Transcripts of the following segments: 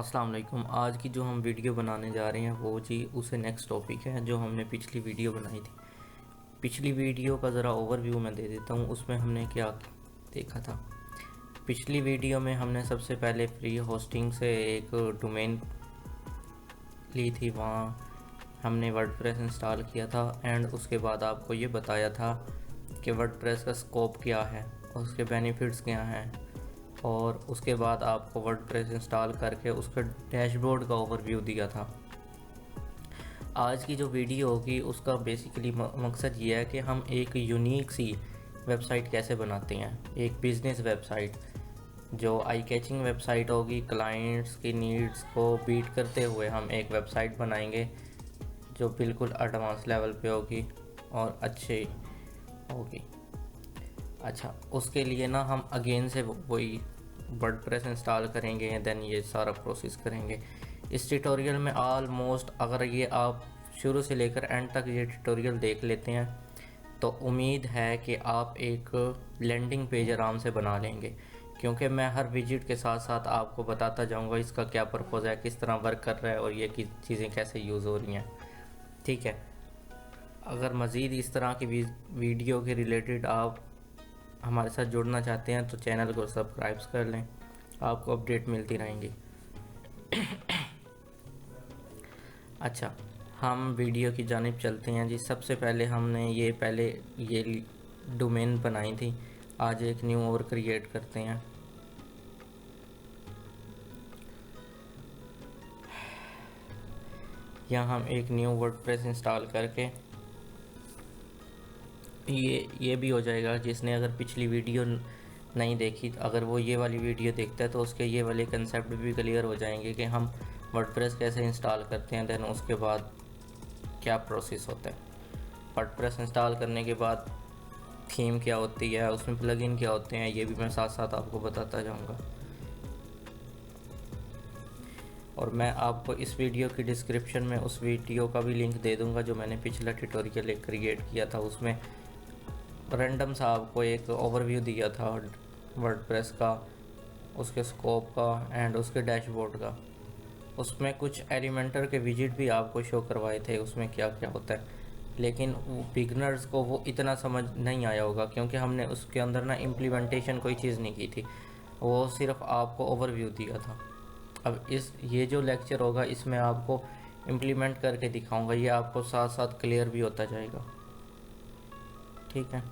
अस्सलाम वालेकुम। आज की जो हम वीडियो बनाने जा रहे हैं वो जी उसे नेक्स्ट टॉपिक है जो हमने पिछली वीडियो बनाई थी। पिछली वीडियो का ज़रा ओवरव्यू मैं दे देता हूँ, उसमें हमने क्या देखा था। पिछली वीडियो में हमने सबसे पहले फ्री होस्टिंग से एक डोमेन ली थी, वहाँ हमने वर्डप्रेस इंस्टॉल किया था एंड उसके बाद आपको ये बताया था कि वर्डप्रेस का स्कोप क्या है, उसके बेनिफिट्स क्या हैं, और उसके बाद आपको वर्डप्रेस इंस्टॉल करके उसका डैशबोर्ड का ओवरव्यू दिया था। आज की जो वीडियो होगी उसका बेसिकली मकसद ये है कि हम एक यूनिक सी वेबसाइट कैसे बनाते हैं, एक बिज़नेस वेबसाइट जो आई कैचिंग वेबसाइट होगी, क्लाइंट्स की नीड्स को बीट करते हुए हम एक वेबसाइट बनाएंगे जो बिल्कुल एडवांस लेवल पे होगी और अच्छी होगी। अच्छा, उसके लिए ना हम अगेन से वही वर्डप्रेस इंस्टॉल करेंगे, देन ये सारा प्रोसेस करेंगे। इस ट्यूटोरियल में ऑलमोस्ट अगर ये आप शुरू से लेकर एंड तक ये ट्यूटोरियल देख लेते हैं तो उम्मीद है कि आप एक लैंडिंग पेज आराम से बना लेंगे, क्योंकि मैं हर विजिट के साथ साथ आपको बताता जाऊंगा इसका क्या पर्पज़ है, किस तरह वर्क कर रहा है और ये चीज़ें कैसे यूज़ हो रही हैं। ठीक है, अगर मज़ीद इस तरह की वीडियो के रिलेटेड आप हमारे साथ जुड़ना चाहते हैं तो चैनल को सब्सक्राइब कर लें, आपको अपडेट मिलती रहेंगी। अच्छा, हम वीडियो की जानिब चलते हैं जी। सबसे पहले हमने ये डोमेन बनाई थी, आज एक न्यू और क्रिएट करते हैं। यहाँ हम एक न्यू वर्डप्रेस इंस्टॉल करके ये भी हो जाएगा। जिसने अगर पिछली वीडियो नहीं देखी, अगर वो ये वाली वीडियो देखता है तो उसके ये वाले कंसेप्ट भी क्लियर हो जाएंगे कि हम वर्डप्रेस कैसे इंस्टॉल करते हैं, देन उसके बाद क्या प्रोसेस होता है। वर्डप्रेस इंस्टॉल करने के बाद थीम क्या होती है, उसमें प्लगइन क्या होते हैं, ये भी मैं साथ साथ आपको बताता जाऊंगा। और मैं आपको इस वीडियो की डिस्क्रिप्शन में उस वीडियो का भी लिंक दे दूंगा जो मैंने पिछला ट्यूटोरियल एक क्रिएट किया था। उसमें रैंडम सा आपको एक ओवरव्यू दिया था वर्डप्रेस का, उसके स्कोप का एंड उसके डैशबोर्ड का। उसमें कुछ एलिमेंटर के विजिट भी आपको शो करवाए थे, उसमें क्या क्या होता है, लेकिन बिगनर्स को वो इतना समझ नहीं आया होगा क्योंकि हमने उसके अंदर ना इम्प्लीमेंटेशन कोई चीज़ नहीं की थी, वो सिर्फ आपको ओवरव्यू दिया था। अब ये जो लेक्चर होगा इसमें आपको इम्प्लीमेंट करके दिखाऊंगा, ये आपको साथ साथ क्लियर भी होता जाएगा। ठीक है,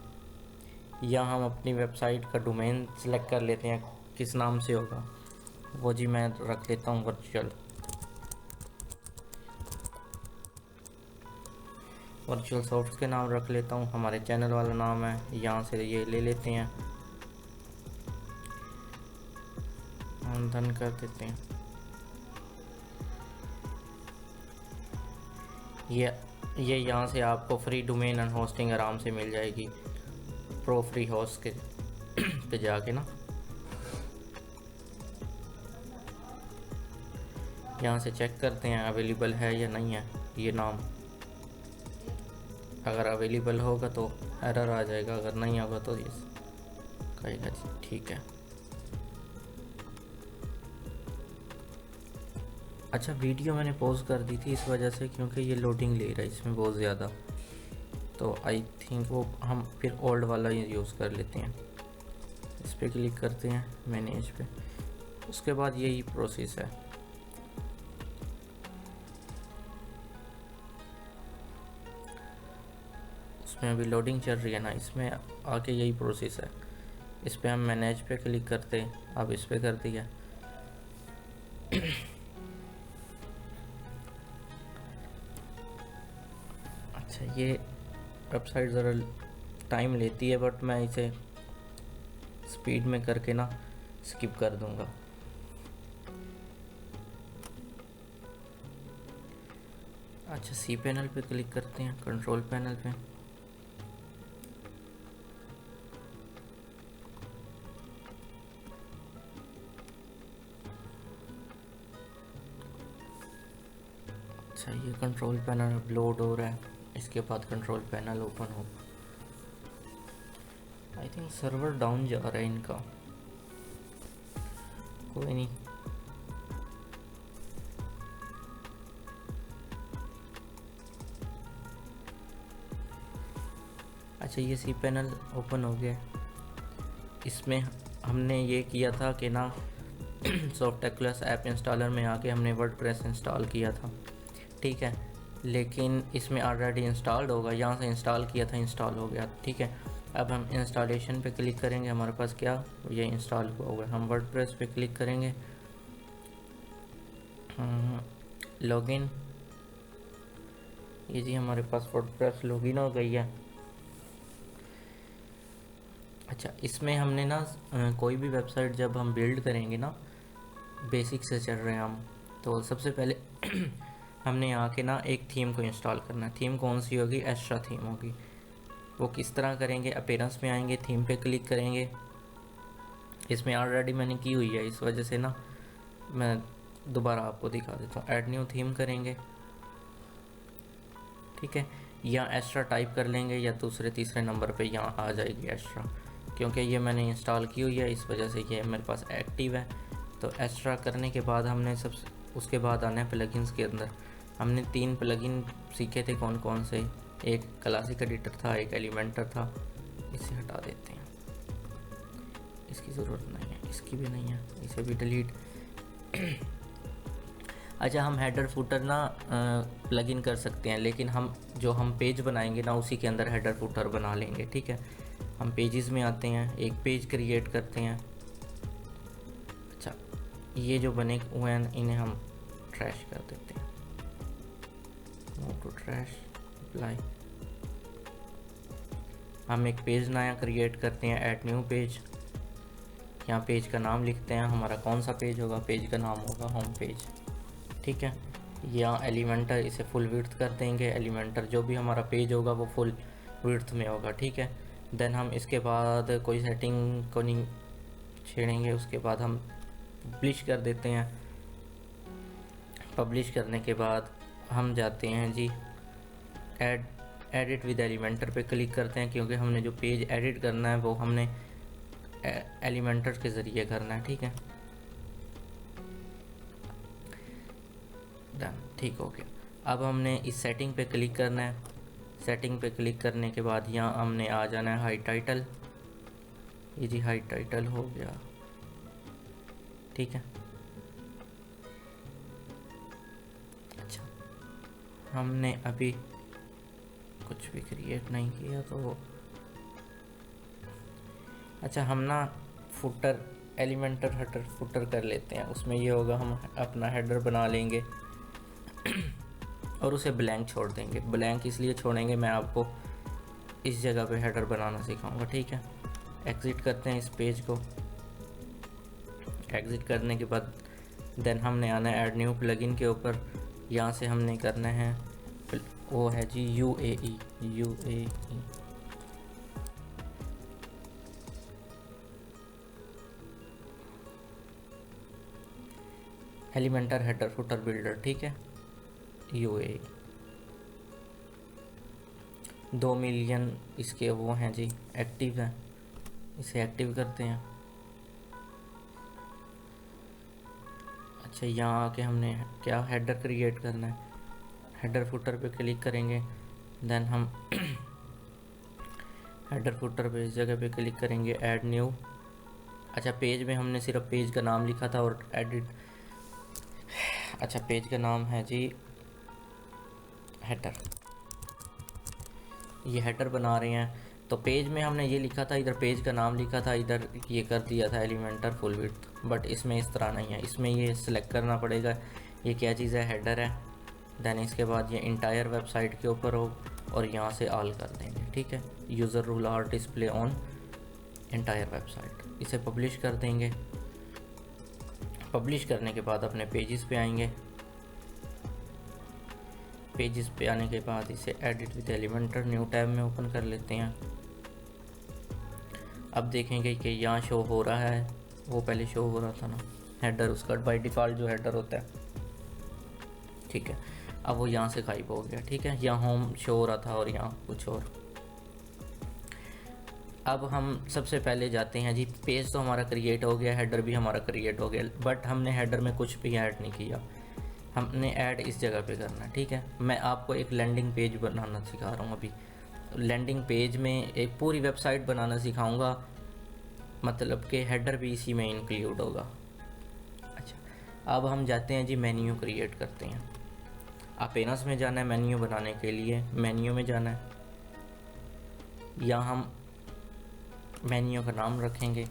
या हम अपनी वेबसाइट का डोमेन सेलेक्ट कर लेते हैं, किस नाम से होगा वो जी मैं रख लेता हूँ वर्चुअल सॉफ्ट के नाम रख लेता हूँ। हमारे चैनल वाला नाम है, यहाँ से ये ले लेते हैं, हम डन कर देते हैं। ये यहाँ से आपको फ्री डोमेन एंड होस्टिंग आराम से मिल जाएगी प्रो फ्री होस्ट के पे जाके ना। यहाँ से चेक करते हैं अवेलेबल है या नहीं है ये नाम। अगर अवेलेबल होगा तो एरर आ जाएगा, अगर नहीं होगा तो ये कहेगा जी ठीक है। अच्छा, वीडियो मैंने पॉज कर दी थी इस वजह से क्योंकि ये लोडिंग ले रहा है इसमें बहुत ज़्यादा, तो आई थिंक वो हम फिर ओल्ड वाला ही यूज़ कर लेते हैं। इस पर क्लिक करते हैं मैनेज पे, उसके बाद यही प्रोसेस है। उसमें अभी लोडिंग चल रही है ना, इसमें आके यही प्रोसेस है। इस पर हम मैनेज पे क्लिक करते हैं, अब इस पर कर दिया। अच्छा, ये वेबसाइट ज़रा टाइम लेती है बट मैं इसे स्पीड में करके ना स्किप कर दूंगा। अच्छा, सी पैनल पे क्लिक करते हैं, कंट्रोल पैनल पे। अच्छा, ये कंट्रोल पैनल अपलोड हो रहा है, इसके बाद कंट्रोल पैनल ओपन होगा। आई थिंक सर्वर डाउन जा रहा है इनका, कोई नहीं। अच्छा ये सी पैनल ओपन हो गया। इसमें हमने ये किया था कि ना सॉफ्टेक्लस ऐप इंस्टॉलर में आके हमने वर्डप्रेस इंस्टॉल किया था, ठीक है, लेकिन इसमें ऑलरेडी इंस्टॉल्ड होगा, यहाँ से इंस्टॉल किया था, इंस्टॉल हो गया, ठीक है। अब हम इंस्टॉलेशन पे क्लिक करेंगे, हमारे पास क्या ये इंस्टॉल हुआ होगा। हम वर्डप्रेस पे क्लिक करेंगे, लॉगिन, ये जी हमारे पास वर्डप्रेस लॉगिन हो गई है। अच्छा इसमें हमने ना कोई भी वेबसाइट जब हम बिल्ड करेंगे ना, बेसिक से चल रहे हैं हम, तो सबसे पहले हमने यहाँ के ना एक थीम को इंस्टॉल करना है। थीम कौन सी होगी? एस्ट्रा थीम होगी। वो किस तरह करेंगे? अपीयरेंस में आएंगे, थीम पे क्लिक करेंगे। इसमें ऑलरेडी मैंने की हुई है, इस वजह से ना मैं दोबारा आपको दिखा देता हूँ। ऐड न्यू थीम करेंगे, ठीक है, या एस्ट्रा टाइप कर लेंगे या दूसरे तीसरे नंबर पे यहाँ आ जाएगी एस्ट्रा, क्योंकि ये मैंने इंस्टॉल की हुई है, इस वजह से ये मेरे पास एक्टिव है। तो एस्ट्रा करने के बाद हमने उसके बाद आना है प्लगइन्स के अंदर। हमने 3 प्लगइन सीखे थे, कौन कौन से? एक क्लासिक एडिटर था, एक एलिमेंटर था। इसे हटा देते हैं, इसकी ज़रूरत नहीं है, इसकी भी नहीं है, इसे भी डिलीट। अच्छा हम हेडर फुटर ना प्लगइन कर सकते हैं, लेकिन हम पेज बनाएंगे ना उसी के अंदर हेडर फुटर बना लेंगे, ठीक है। हम पेजेस में आते हैं, एक पेज क्रिएट करते हैं। अच्छा ये जो बने हुए हैं इन्हें हम ट्रैश कर देते हैं, मूव टू ट्रैश, अप्लाई। हम एक पेज नया क्रिएट करते हैं, ऐड न्यू पेज। यहाँ पेज का नाम लिखते हैं, हमारा कौन सा पेज होगा? पेज का नाम होगा होम पेज, ठीक है। यहाँ एलिमेंटर, इसे फुल विड्थ कर देंगे। एलिमेंटर जो भी हमारा पेज होगा वो फुल विड्थ में होगा, ठीक है। देन हम इसके बाद कोई सेटिंग को नहीं छेड़ेंगे, उसके बाद हम पब्लिश कर देते हैं। पब्लिश करने के बाद हम जाते हैं जी एडिट विद एलिमेंटर पे क्लिक करते हैं, क्योंकि हमने जो पेज एडिट करना है वो हमने एलिमेंटर के ज़रिए करना है, ठीक है। डन, ठीक हो गया। अब हमने इस सेटिंग पे क्लिक करना है। सेटिंग पे क्लिक करने के बाद यहाँ हमने आ जाना है हाई टाइटल। ये जी हाई टाइटल हो गया, ठीक है। अच्छा हमने अभी कुछ भी क्रिएट नहीं किया तो अच्छा हम ना फुटर एलिमेंटर हेडर फुटर कर लेते हैं। उसमें ये होगा, हम अपना हेडर बना लेंगे और उसे ब्लैंक छोड़ देंगे। ब्लैंक इसलिए छोड़ेंगे, मैं आपको इस जगह पे हेडर बनाना सिखाऊंगा, ठीक है। एग्ज़िट करते हैं इस पेज को। एग्ज़िट करने के बाद देन हमने आना है ऐड न्यू प्लगइन के ऊपर। यहाँ से हमने करना है वो है जी UAE Elementor header footer builder, ठीक है। UAE 2 मिलियन इसके वो हैं जी, एक्टिव है। इसे एक्टिव करते हैं। अच्छा यहाँ आके हमने क्या हेडर क्रिएट करना है। हेडर फुटर पे क्लिक करेंगे, देन हम हेडर फुटर पे इस जगह पे क्लिक करेंगे, ऐड न्यू। अच्छा पेज में हमने सिर्फ पेज का नाम लिखा था और एडिट, अच्छा पेज का नाम है जी हेडर। ये हेडर बना रहे हैं तो पेज में हमने ये लिखा था, इधर पेज का नाम लिखा था, इधर ये कर दिया था एलिमेंटर फुल विड्थ। बट इसमें इस तरह नहीं है, इसमें ये सिलेक्ट करना पड़ेगा ये क्या चीज़ है, हेडर है। देन इसके बाद ये इंटायर वेबसाइट के ऊपर हो और यहाँ से ऑल कर देंगे, ठीक है। User rule are display on entire website. इसे पब्लिश कर देंगे। पब्लिश करने के बाद अपने पेजेस पे आएंगे। पेजेस पे आने के बाद इसे edit with Elementor new tab में ओपन कर लेते हैं। अब देखेंगे कि यहाँ शो हो रहा है, वो पहले शो हो रहा था ना हेडर, उसका बाय डिफ़ॉल्ट जो हेडर होता है, ठीक है। अब वो यहाँ से गायब हो गया, ठीक है। यहाँ होम शो हो रहा था और यहाँ कुछ और। अब हम सबसे पहले जाते हैं जी, पेज तो हमारा क्रिएट हो गया, हेडर भी हमारा क्रिएट हो गया, बट हमने हेडर में कुछ भी ऐड नहीं किया। हमने ऐड इस जगह पे करना है, ठीक है। मैं आपको एक लैंडिंग पेज बनाना सिखा रहा हूँ अभी। लैंडिंग पेज में एक पूरी वेबसाइट बनाना सिखाऊंगा, मतलब कि हेडर भी इसी में इंक्लूड होगा। अच्छा, अब हम जाते हैं जी मेन्यू क्रिएट करते हैं। अपेनस में जाना है मेन्यू बनाने के लिए, मेन्यू में जाना है, या हम मेन्यू का नाम रखेंगे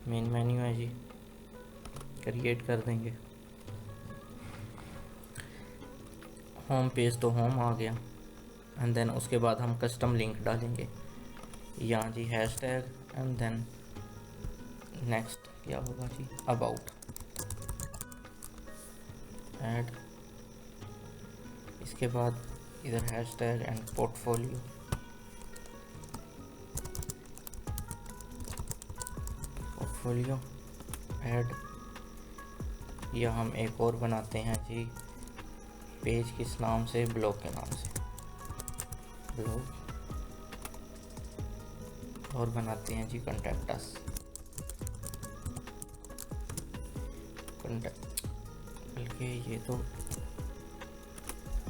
मेन मेन्यू है जी, क्रिएट कर देंगे। होम पेज तो होम आ गया, एंड देन उसके बाद हम कस्टम लिंक डालेंगे यहाँ जी, हैशटैग, एंड देन नेक्स्ट क्या होगा जी, अबाउट, ऐड, इसके बाद इधर hashtag and portfolio, portfolio add, या हम एक और बनाते हैं जी पेज किस नाम से, ब्लॉग के नाम से, ब्लॉग, और बनाते हैं जी कॉन्टैक्ट अस, कॉन्टैक्ट, बल्कि ये तो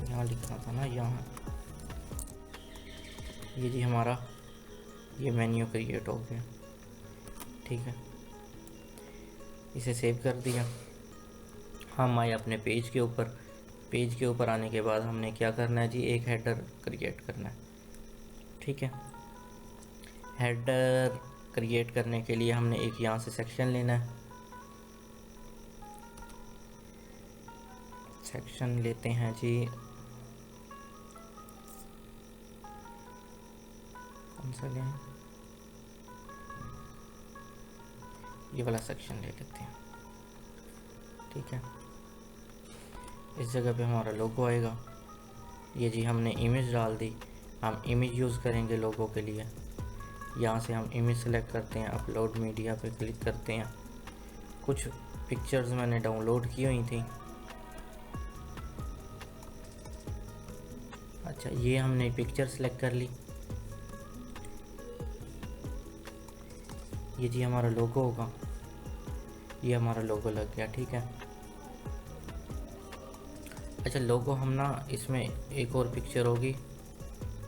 यहाँ लिखना था ना, यहाँ, ये जी हमारा ये मेन्यू क्रिएट हो गया। ठीक है, इसे सेव कर दिया। हम आए अपने पेज के ऊपर। पेज के ऊपर आने के बाद हमने क्या करना है जी, एक हेडर क्रिएट करना है। ठीक है, हेडर क्रिएट करने के लिए हमने एक यहाँ से सेक्शन लेना है। सेक्शन लेते हैं जी, कौन सा लें, ये वाला सेक्शन ले लेते हैं। ठीक है, इस जगह पे हमारा लोगो आएगा। ये जी हमने इमेज डाल दी, हम इमेज यूज़ करेंगे लोगो के लिए। यहाँ से हम इमेज सेलेक्ट करते हैं, अपलोड मीडिया पे क्लिक करते हैं। कुछ पिक्चर्स मैंने डाउनलोड की हुई थी। अच्छा, ये हमने पिक्चर सेलेक्ट कर ली। ये जी हमारा लोगो होगा, ये हमारा लोगो लग गया। ठीक है, अच्छा लोगो हम ना इसमें एक और पिक्चर होगी,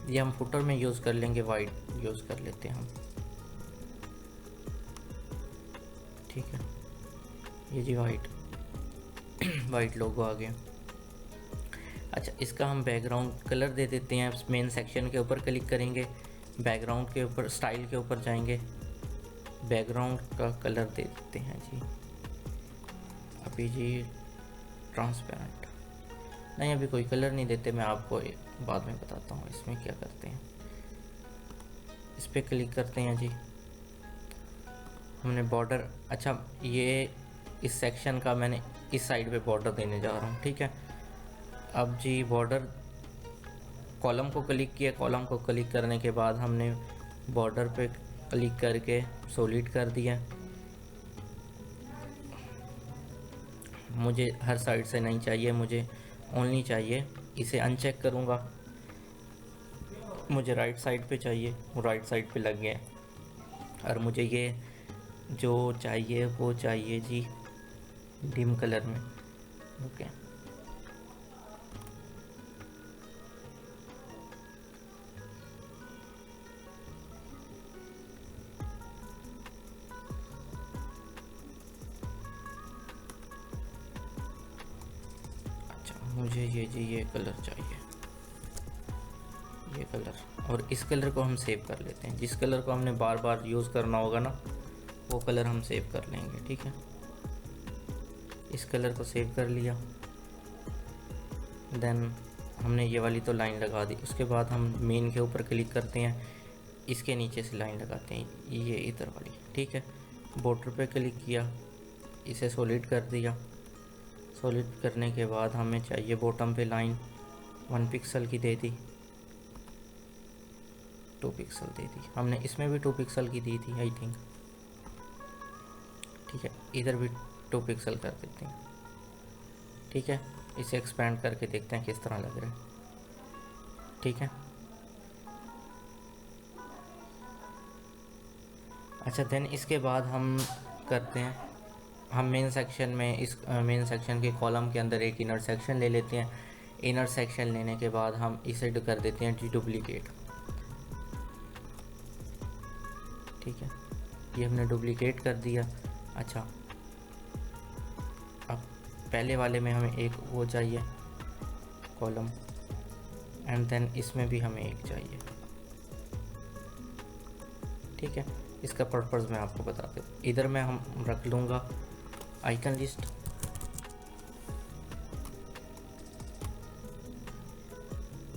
ये हम फुटर में यूज़ कर लेंगे, वाइट यूज़ कर लेते हैं हम। ठीक है, ये जी वाइट वाइट लोगो आ गया। अच्छा, इसका हम बैकग्राउंड कलर दे देते हैं। मेन सेक्शन के ऊपर क्लिक करेंगे, बैकग्राउंड के ऊपर स्टाइल के ऊपर जाएंगे, बैकग्राउंड का कलर दे देते हैं जी अभी जी ट्रांसपेरेंट। नहीं, अभी कोई कलर नहीं देते, मैं आपको बाद में बताता हूँ इसमें क्या करते हैं। इस पर क्लिक करते हैं जी, हमने बॉर्डर, अच्छा ये इस सेक्शन का मैंने इस साइड पे बॉर्डर देने जा रहा हूँ। ठीक है, अब जी बॉर्डर, कॉलम को क्लिक किया, कॉलम को क्लिक करने के बाद हमने बॉर्डर पे क्लिक करके सॉलिड कर दिया। मुझे हर साइड से नहीं चाहिए, मुझे ओनली चाहिए, इसे अनचेक करूँगा। मुझे राइट साइड पे चाहिए, वो राइट साइड पे लग गया। और मुझे ये जो चाहिए वो चाहिए जी डिम कलर में। ओके, मुझे ये कलर चाहिए, ये कलर, और इस कलर को हम सेव कर लेते हैं। जिस कलर को हमने बार बार यूज़ करना होगा ना, वो कलर हम सेव कर लेंगे। ठीक है, इस कलर को सेव कर लिया। देन हमने ये वाली तो लाइन लगा दी। उसके बाद हम मेन के ऊपर क्लिक करते हैं, इसके नीचे से लाइन लगाते हैं, ये इधर वाली। ठीक है, बॉर्डर पे क्लिक किया, इसे सॉलिड कर दिया। सॉलिड करने के बाद हमें चाहिए बॉटम पे लाइन 1 पिक्सल की दे दी, 2 पिक्सल दे दी। हमने इसमें भी 2 पिक्सल की दी थी आई थिंक। ठीक है, इधर भी 2 पिक्सल कर देते हैं। ठीक है, इसे एक्सपेंड करके देखते हैं किस तरह लग रहा है। ठीक है, अच्छा देन इसके बाद हम करते हैं, हम मेन सेक्शन में, इस मेन सेक्शन के कॉलम के अंदर एक इनर सेक्शन ले लेते हैं। इनर सेक्शन लेने के बाद हम इसे कर देते हैं डुप्लीकेट। ठीक है, ये हमने डुप्लीकेट कर दिया। अच्छा, अब पहले वाले में हमें एक वो चाहिए कॉलम, एंड देन इसमें भी हमें एक चाहिए। ठीक है, इसका पर्पज़ मैं आपको बताता हूँ। इधर मैं हम रख लूँगा आइकन लिस्ट,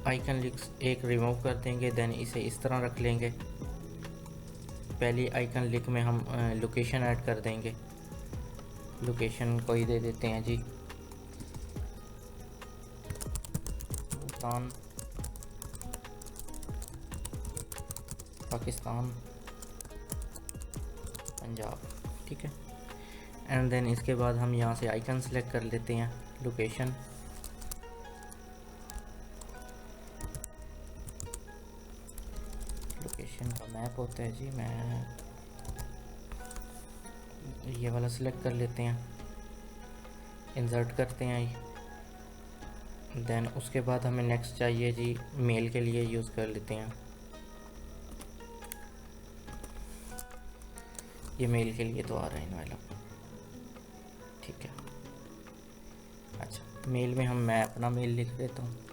आइकन लिस्ट एक रिमूव कर देंगे, देन इसे इस तरह रख लेंगे। पहली आइकन लिस्ट में हम लोकेशन ऐड कर देंगे। लोकेशन को ही दे देते हैं जी भूटान, पाकिस्तान, पंजाब। ठीक है, एंड देन इसके बाद हम यहाँ से आइकन सेलेक्ट कर लेते हैं, लोकेशन, लोकेशन का मैप होता है जी, मैं ये वाला सिलेक्ट कर लेते हैं, इंसर्ट करते हैं। देन उसके बाद हमें नेक्स्ट चाहिए जी मेल के लिए यूज़ कर लेते हैं, ये मेल के लिए तो आ रहा है इन वाला। ठीक है, अच्छा मेल में मैं अपना मेल लिख देता हूँ।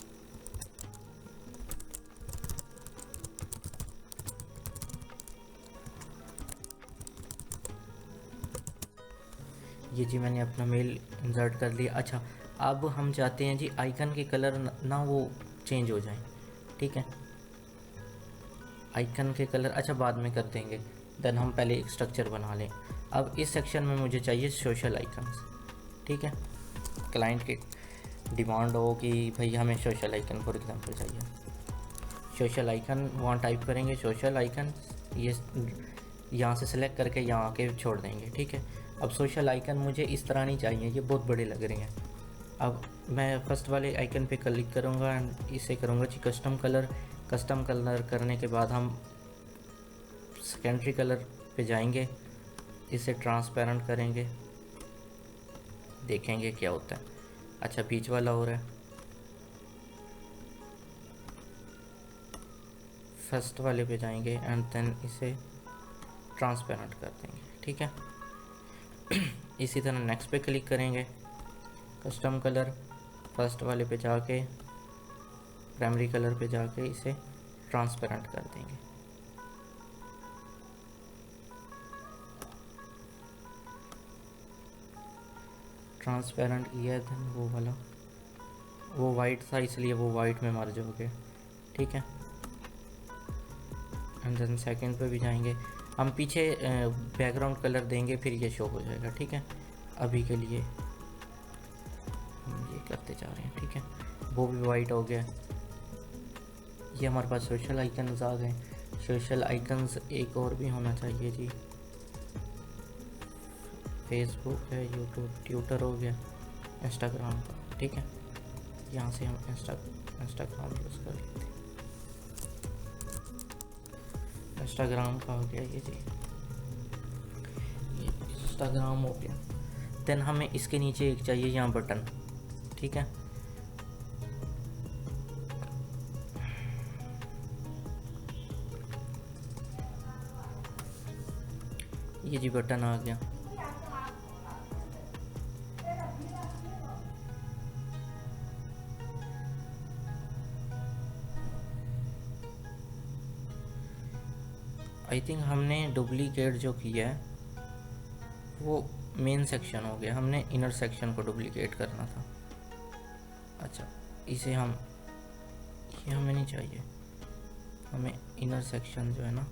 ये जी मैंने अपना मेल इंसर्ट कर लिया। अच्छा, अब हम चाहते हैं जी आइकन के कलर ना वो चेंज हो जाएं। ठीक है, आइकन के कलर अच्छा बाद में कर देंगे, देन हम पहले एक स्ट्रक्चर बना लें। अब इस सेक्शन में मुझे चाहिए सोशल आइकन्स। ठीक है, क्लाइंट की डिमांड हो कि भाई हमें सोशल आइकन फॉर एग्जांपल चाहिए, सोशल आइकन वहाँ टाइप करेंगे सोशल आइकन, ये यहाँ से सेलेक्ट करके यहाँ आके छोड़ देंगे। ठीक है, अब सोशल आइकन मुझे इस तरह नहीं चाहिए, ये बहुत बड़े लग रहे हैं। अब मैं फर्स्ट वाले आइकन पे क्लिक करूँगा एंड इसे करूँगा जी कस्टम कलर। कस्टम कलर करने के बाद हम सेकेंडरी कलर पे जाएंगे, इसे ट्रांसपेरेंट करेंगे, देखेंगे क्या होता है। अच्छा, बीच वाला हो रहा है, फर्स्ट वाले पे जाएंगे एंड देन इसे ट्रांसपेरेंट कर देंगे। ठीक है, इसी तरह नेक्स्ट पे क्लिक करेंगे, कस्टम कलर, फर्स्ट वाले पे जाके प्राइमरी कलर पे जाके इसे ट्रांसपेरेंट कर देंगे। ट्रांसपेरेंट किया देन वो वाला, वो वाइट था इसलिए वो वाइट में मर्ज हो गया। ठीक है, एंड देन सेकंड पे भी जाएंगे, हम पीछे बैकग्राउंड कलर देंगे, फिर ये शो हो जाएगा। ठीक है, अभी के लिए हम ये करते जा रहे हैं। ठीक है, वो भी वाइट हो गया। ये हमारे पास सोशल आइकन्स आ गए। सोशल आइकन्स एक और भी होना चाहिए जी, फेसबुक है, यूट्यूब, ट्विटर हो गया, इंस्टाग्राम का। ठीक है, यहाँ से हम इंस्टाग्राम यूज़ कर लेते हैं, इंस्टाग्राम का हो गया ये जी, ये इंस्टाग्राम हो गया। देन हमें इसके नीचे एक चाहिए यहाँ बटन। ठीक है, ये जी बटन आ गया। आई थिंक हमने डुप्लीकेट जो किया है वो मेन सेक्शन हो गया, हमने इनर सेक्शन को डुप्लीकेट करना था। अच्छा, इसे हम, ये हमें नहीं चाहिए, हमें इनर सेक्शन जो है ना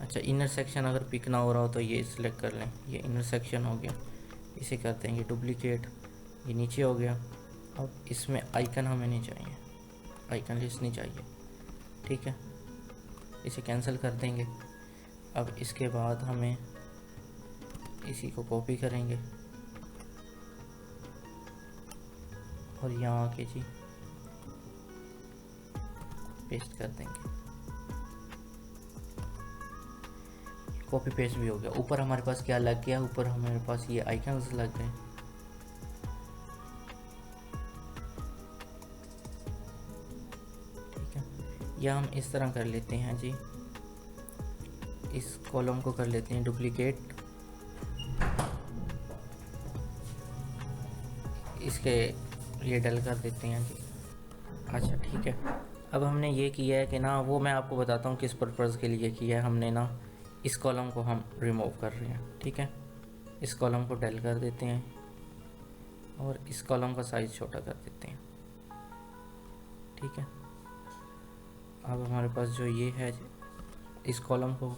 अच्छा, इनर सेक्शन अगर पिक ना हो रहा हो तो ये सिलेक्ट कर लें, ये इनर सेक्शन हो गया, इसे कर देंगे डुप्लीकेट, ये नीचे हो गया। अब इसमें आइकन हमें नहीं चाहिए, आइकन लिस्ट नहीं चाहिए। ठीक है, इसे कैंसिल कर देंगे। अब इसके बाद हमें इसी को कॉपी करेंगे और यहाँ आके जी पेस्ट कर देंगे। कॉपी पेस्ट भी हो गया। ऊपर हमारे पास क्या लग गया, ऊपर हमारे पास ये आइकन्स लग गए। ठीक है, या हम इस तरह कर लेते हैं जी, इस कॉलम को कर लेते हैं डुप्लीकेट, इसके ये डल कर देते हैं जी। अच्छा ठीक है, अब हमने ये किया है कि ना, वो मैं आपको बताता हूँ किस पर्पज़ के लिए किया है हमने ना। इस कॉलम को हम रिमूव कर रहे हैं। ठीक है, इस कॉलम को डल कर देते हैं और इस कॉलम का साइज़ छोटा कर देते हैं। ठीक है, अब हमारे पास जो ये है, इस कॉलम को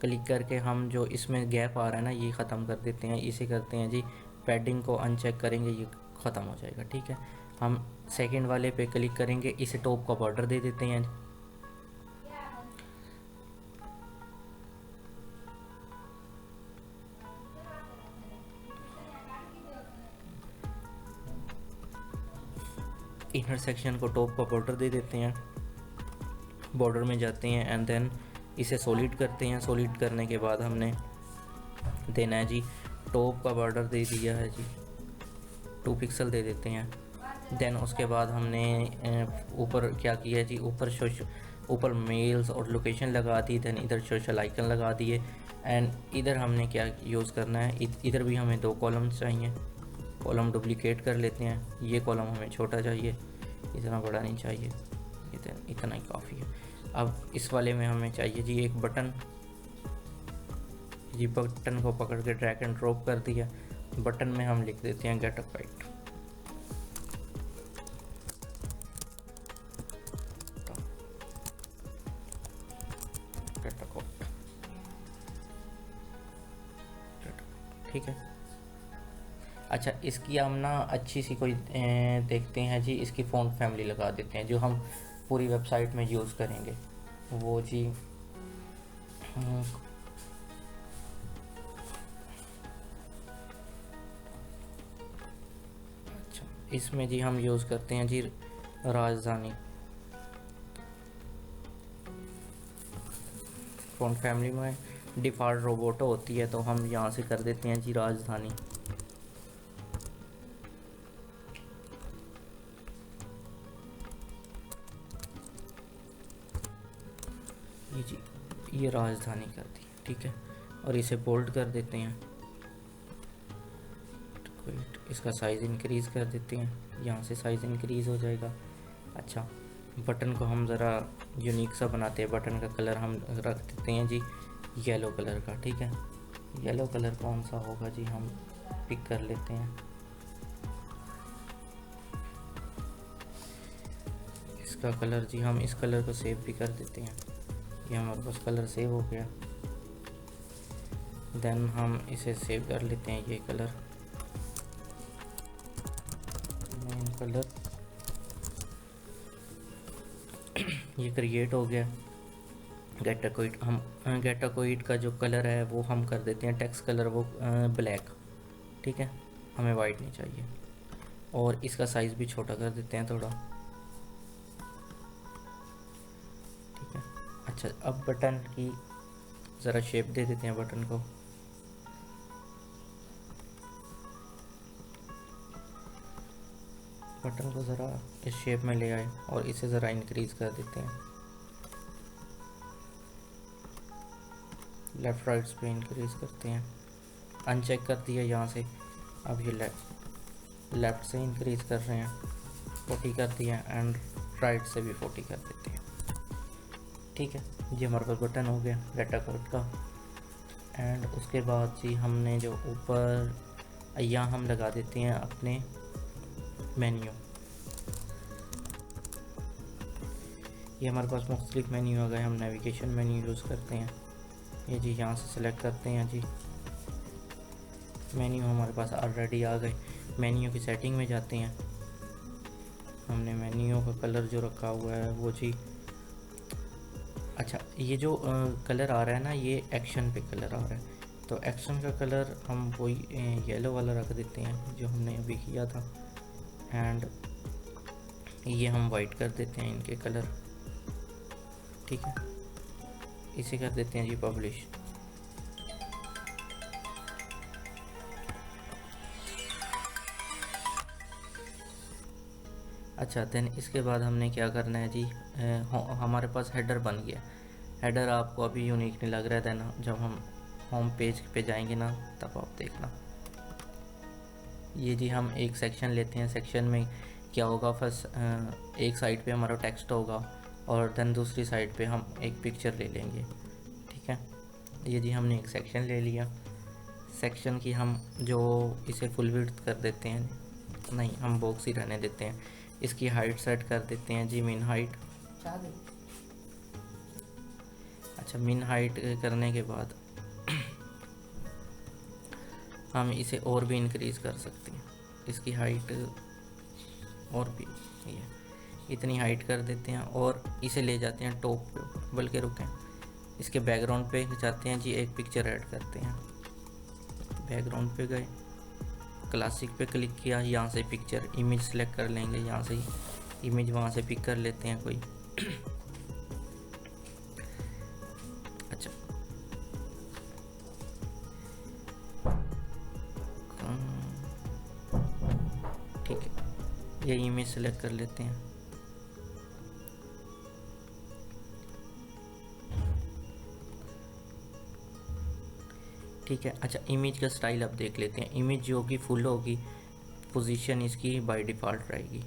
क्लिक करके हम जो इसमें गैप आ रहा है ना, ये ख़त्म कर देते हैं। इसे करते हैं जी पैडिंग को अनचेक करेंगे, ये ख़त्म हो जाएगा। ठीक है, हम सेकंड वाले पे क्लिक करेंगे, इसे टॉप का बॉर्डर दे देते हैं। इनर सेक्शन को टॉप का बॉर्डर दे देते हैं। बॉर्डर में जाते हैं एंड देन इसे सॉलिड करते हैं। सॉलिड करने के बाद हमने देना है जी, टॉप का बॉर्डर दे दिया है जी, 2 पिक्सल दे देते हैं। देन उसके बाद हमने ऊपर क्या किया जी, ऊपर मेल्स और लोकेशन लगा दी। देन इधर सोशल आइकन लगा दिए एंड इधर हमने क्या यूज़ करना है, इधर भी हमें 2 कॉलम्स चाहिए। कॉलम डुप्लीकेट कर लेते हैं। ये कॉलम हमें छोटा चाहिए, इतना बड़ा नहीं चाहिए, इतना ही काफ़ी है। अब इस वाले में हमें चाहिए जी एक बटन। जी बटन को पकड़ के ड्रैग एंड ड्रॉप कर दिया। बटन में हम लिख देते हैं गेट अ काइट। ठीक है, अच्छा इसकी हम ना अच्छी सी कोई देखते हैं जी, इसकी फ़ॉन्ट फैमिली लगा देते हैं जो हम पूरी वेबसाइट में यूज़ करेंगे वो जी। अच्छा, इसमें जी हम यूज़ करते हैं जी राजधानी। फ़ॉन्ट फैमिली में डिफ़ॉल्ट रोबोटो होती है, तो हम यहाँ से कर देते हैं जी राजधानी। जी ये राजधानी कर दी। ठीक है, और इसे बोल्ड कर देते हैं। इसका साइज़ इंक्रीज़ कर देते हैं, यहाँ से साइज़ इंक्रीज़ हो जाएगा। अच्छा, बटन को हम ज़रा यूनिक सा बनाते हैं। बटन का कलर हम रख देते हैं जी येलो कलर का। ठीक है, येलो कलर कौन सा होगा जी, हम पिक कर लेते हैं। इसका कलर जी, हम इस कलर को सेव भी कर देते हैं। ये हमारे पास कलर सेव हो गया। देन हम इसे सेव कर लेते हैं। ये कलर, मेन कलर ये क्रिएट हो गया। गेटाकोइड, हम गेटाकोइड का जो कलर है वो हम कर देते हैं टेक्स्ट कलर, वो ब्लैक। ठीक है, हमें वाइट नहीं चाहिए। और इसका साइज़ भी छोटा कर देते हैं थोड़ा। ठीक है, अच्छा अब बटन की ज़रा शेप दे देते हैं बटन को। बटन को ज़रा इस शेप में ले आए और इसे ज़रा इंक्रीज़ कर देते हैं। लेफ़्ट राइट्स पे इंक्रीज़ करते हैं। अनचेक कर दिया यहाँ से। अब ये लेफ़्ट से इंक्रीज़ कर रहे हैं, 40 कर दिया एंड राइट से भी 40 कर देते हैं। ठीक है, ये हमारे पास बटन हो गया गेटाकोइड का। एंड उसके बाद जी हमने जो ऊपर यहाँ हम लगा देते हैं अपने मेन्यू। ये हमारे पास मुख्तलिफ मेन्यू आ गए। हम नेविगेशन मेन्यू यूज़ करते हैं। ये जी यहाँ से सेलेक्ट करते हैं जी, मेन्यू हमारे पास ऑलरेडी आ गए। मेन्यू की सेटिंग में जाते हैं। हमने मेन्यू का कलर जो रखा हुआ है वो जी, अच्छा ये जो कलर आ रहा है ना, ये एक्शन पे कलर आ रहा है, तो एक्शन का कलर हम वही येलो वाला रख देते हैं जो हमने अभी किया था। एंड ये हम वाइट कर देते हैं इनके कलर। ठीक है, इसे कर देते हैं जी पब्लिश। अच्छा, देन इसके बाद हमने क्या करना है जी, हमारे पास हेडर बन गया। हेडर आपको अभी यूनिक नहीं लग रहा है, देन जब हम होम पेज पे जाएंगे ना तब आप देखना। ये जी हम एक सेक्शन लेते हैं, सेक्शन में क्या होगा, फर्स्ट एक साइड पे हमारा टेक्स्ट होगा और देन दूसरी साइड पे हम एक पिक्चर ले लेंगे, ठीक है। ये जी हमने एक सेक्शन ले लिया। सेक्शन की हम जो इसे फुल विड्थ कर देते हैं, नहीं हम बॉक्स ही रहने देते हैं। इसकी हाइट सेट कर देते हैं जी, मिन हाइट। अच्छा, मिन हाइट करने के बाद हम इसे और भी इंक्रीज़ कर सकते हैं, इसकी हाइट और भी ये इतनी हाइट कर देते हैं और इसे ले जाते हैं टॉप पे। बल्कि रुकें, इसके बैकग्राउंड पे जाते हैं जी, एक पिक्चर ऐड करते हैं। बैकग्राउंड पे गए, क्लासिक पे क्लिक किया, यहाँ से पिक्चर इमेज सेलेक्ट कर लेंगे, यहाँ से इमेज वहाँ से पिक कर लेते हैं कोई। अच्छा, ठीक है, ये इमेज सेलेक्ट कर लेते हैं। ठीक है, अच्छा इमेज का स्टाइल अब देख लेते हैं। इमेज जो होगी फुल होगी, पोजीशन इसकी बाय डिफ़ॉल्ट रहेगी,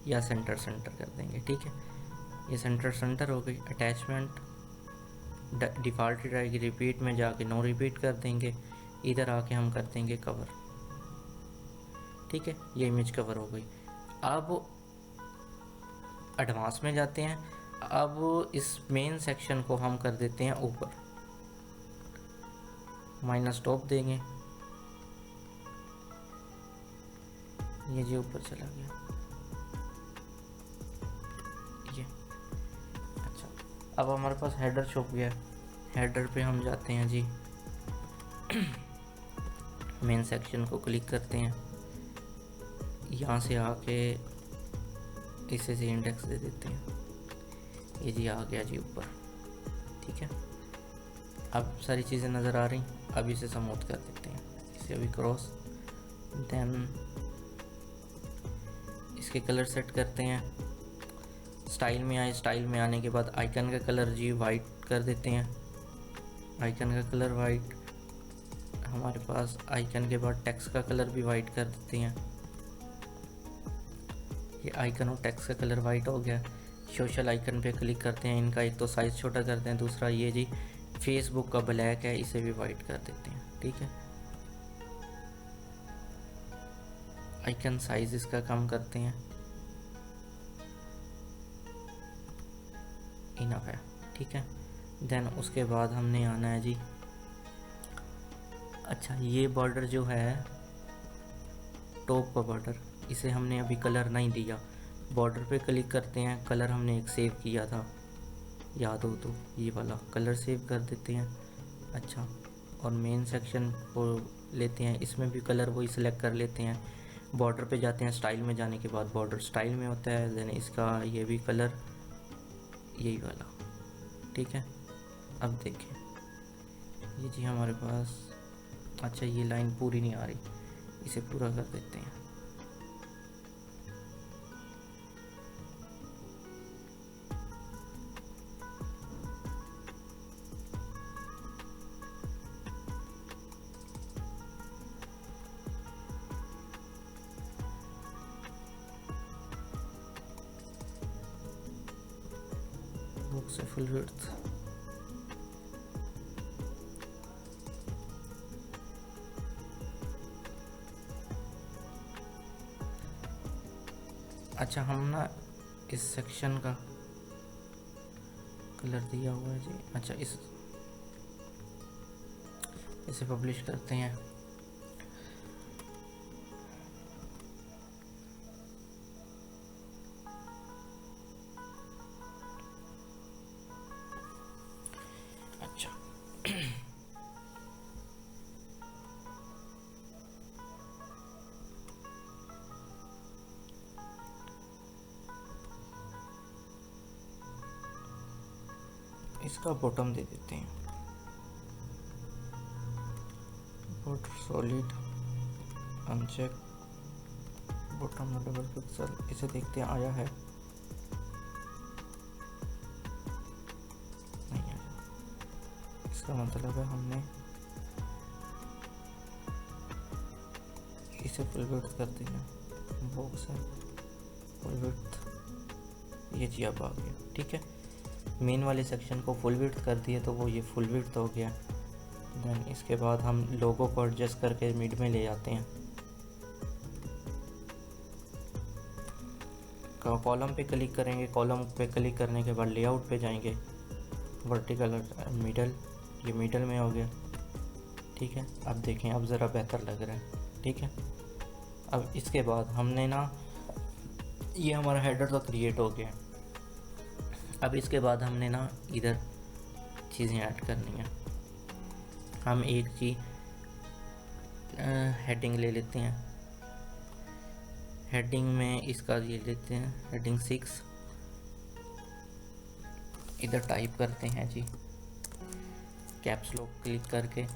या सेंटर कर देंगे, ठीक है। ये सेंटर हो गई। अटैचमेंट डिफ़ॉल्ट ही रहेगी, रिपीट में जाके नो रिपीट कर देंगे, इधर आके हम कर देंगे कवर, ठीक है। ये इमेज कवर हो गई। अब एडवांस में जाते हैं। अब इस मेन सेक्शन को हम कर देते हैं ऊपर, माइनस टॉप देंगे, ये जी ऊपर चला गया ये। अच्छा, अब हमारे पास हेडर छुप गया। हेडर पे हम जाते हैं जी, मेन सेक्शन को क्लिक करते हैं, यहाँ से आके इसे से इंडेक्स दे देते हैं, ये जी आ गया जी ऊपर, ठीक है। अब सारी चीज़ें नज़र आ रही। अब इसे स्मूथ कर देते हैं, इसे अभी क्रॉस, देन इसके कलर सेट करते हैं। स्टाइल में आए, स्टाइल में आने के बाद आइकन का कलर जी वाइट कर देते हैं। आइकन का कलर वाइट, हमारे पास आइकन के बाद टेक्स्ट का कलर भी वाइट कर देते हैं। ये आइकन और टेक्स्ट का कलर वाइट हो गया। सोशल आइकन पे क्लिक करते हैं, इनका एक तो साइज़ छोटा करते हैं, दूसरा ये जी फेसबुक का ब्लैक है, इसे भी वाइट कर देते हैं, ठीक है। आइकन साइज इसका कम करते हैं, इनफ है, ठीक है। देन उसके बाद हमने आना है जी, अच्छा ये बॉर्डर जो है टॉप का बॉर्डर, इसे हमने अभी कलर नहीं दिया। बॉर्डर पे क्लिक करते हैं, कलर हमने एक सेव किया था, याद हो तो ये वाला कलर सेव कर देते हैं। अच्छा, और मेन सेक्शन को लेते हैं, इसमें भी कलर वही सिलेक्ट कर लेते हैं। बॉर्डर पे जाते हैं, स्टाइल में जाने के बाद बॉर्डर स्टाइल में होता है, देन इसका ये भी कलर यही वाला, ठीक है। अब देखें, ये जी हमारे पास, अच्छा ये लाइन पूरी नहीं आ रही, इसे पूरा कर देते हैं। बुक से फुल विड्थ, अच्छा हम ना इस सेक्शन का कलर दिया हुआ है जी। अच्छा इसे पब्लिश करते हैं। अच्छा इसका बॉटम दे देते हैं, बॉर्डर सॉलिड अनचेक बॉटम में डबल पिक्सल, इसे देखते हैं आया है, नहीं आया। इसका मतलब है हमने इसे फुल विड्थ कर देना। बॉक्स है फुल विड्थ, ये जी अब आ गया। ठीक है, मेन वाले सेक्शन को फुल विड्थ कर दिया तो वो ये फुल विड्थ हो गया। देन इसके बाद हम लोगो को एडजस्ट करके मिड में ले जाते हैं। कॉलम पे क्लिक करेंगे, कॉलम पे क्लिक करने के बाद लेआउट पे जाएंगे, वर्टिकल मिडल, ये मिडल में हो गया। ठीक है, अब देखें, अब ज़रा बेहतर लग रहा है। ठीक है, अब इसके बाद हमने ना, ये हमारा हेडर तो क्रिएट हो गया। अब इसके बाद हमने ना इधर चीज़ें ऐड करनी है। हम एक चीज़ हेडिंग ले लेते हैं। हेडिंग में इसका ये लेते हैं हेडिंग 6, इधर टाइप करते हैं जी, कैप्स लॉक क्लिक करके